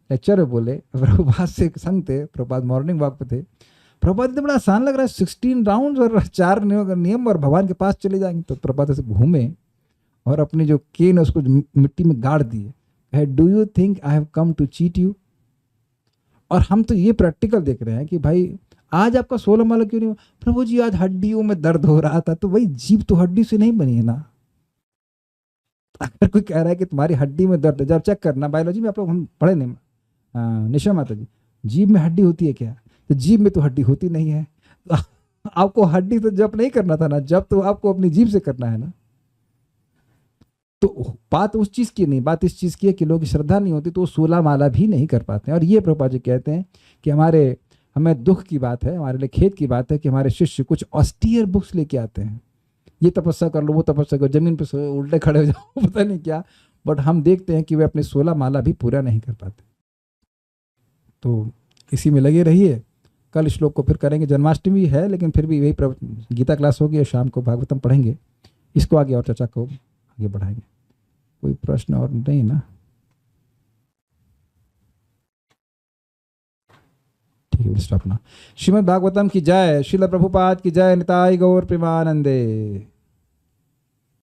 लेक्चर में बोले, प्रभुपाद से संग थे, प्रभुपाद मॉर्निंग वॉक पे थे। प्रभुपाद ने बड़ा आसान लग रहा है, 16 राउंड और 4 नियम और भगवान के पास चले जाएंगे। तो प्रभुपाद से घूमे और अपनी जो केन है उसको मिट्टी में गाड़ दिए। Do you think I have come to cheat you? और हम तो ये प्रैक्टिकल देख रहे हैं कि भाई आज आपका 16 माला क्यों नहीं हुआ? प्रभु जी आज हड्डियों में दर्द हो रहा था। तो भाई जीभ तो हड्डी से नहीं बनी है ना। अगर कोई कह रहा है कि तुम्हारी हड्डी में दर्द है, जब चेक करना, बायोलॉजी में आप लोग हम पढ़े नहीं, निशा माता जी, जीभ में हड्डी होती है क्या? तो जीभ में तो हड्डी होती नहीं है। तो आपको हड्डी तो जब नहीं करना था ना, जब तो आपको अपनी जीभ से करना है ना। तो बात उस चीज़ की नहीं, बात इस चीज़ की है कि लोगों की श्रद्धा नहीं होती तो वो 16 माला भी नहीं कर पाते हैं। और ये प्रभुपाद जी कहते हैं कि हमें दुख की बात है, हमारे लिए खेद की बात है कि हमारे शिष्य कुछ ऑस्टियर बुक्स लेके आते हैं, ये तपस्या कर लो, वो तपस्या करो, जमीन पे उल्टे खड़े हो जाओ, पता नहीं क्या, बट हम देखते हैं कि वे अपने 16 माला भी पूरा नहीं कर पाते। तो इसी में लगे रहिए। कल श्लोक को फिर करेंगे, जन्माष्टमी है लेकिन फिर भी वही गीता क्लास होगी और शाम को भागवतम पढ़ेंगे, इसको आगे और चर्चा को आगे बढ़ाएंगे। कोई प्रश्न और नहीं ना? ठीक है, स्टॉप ना। श्रीमद् भागवतम की जय, श्रील प्रभुपाद की जय, निताई गौर प्रेमानंदे।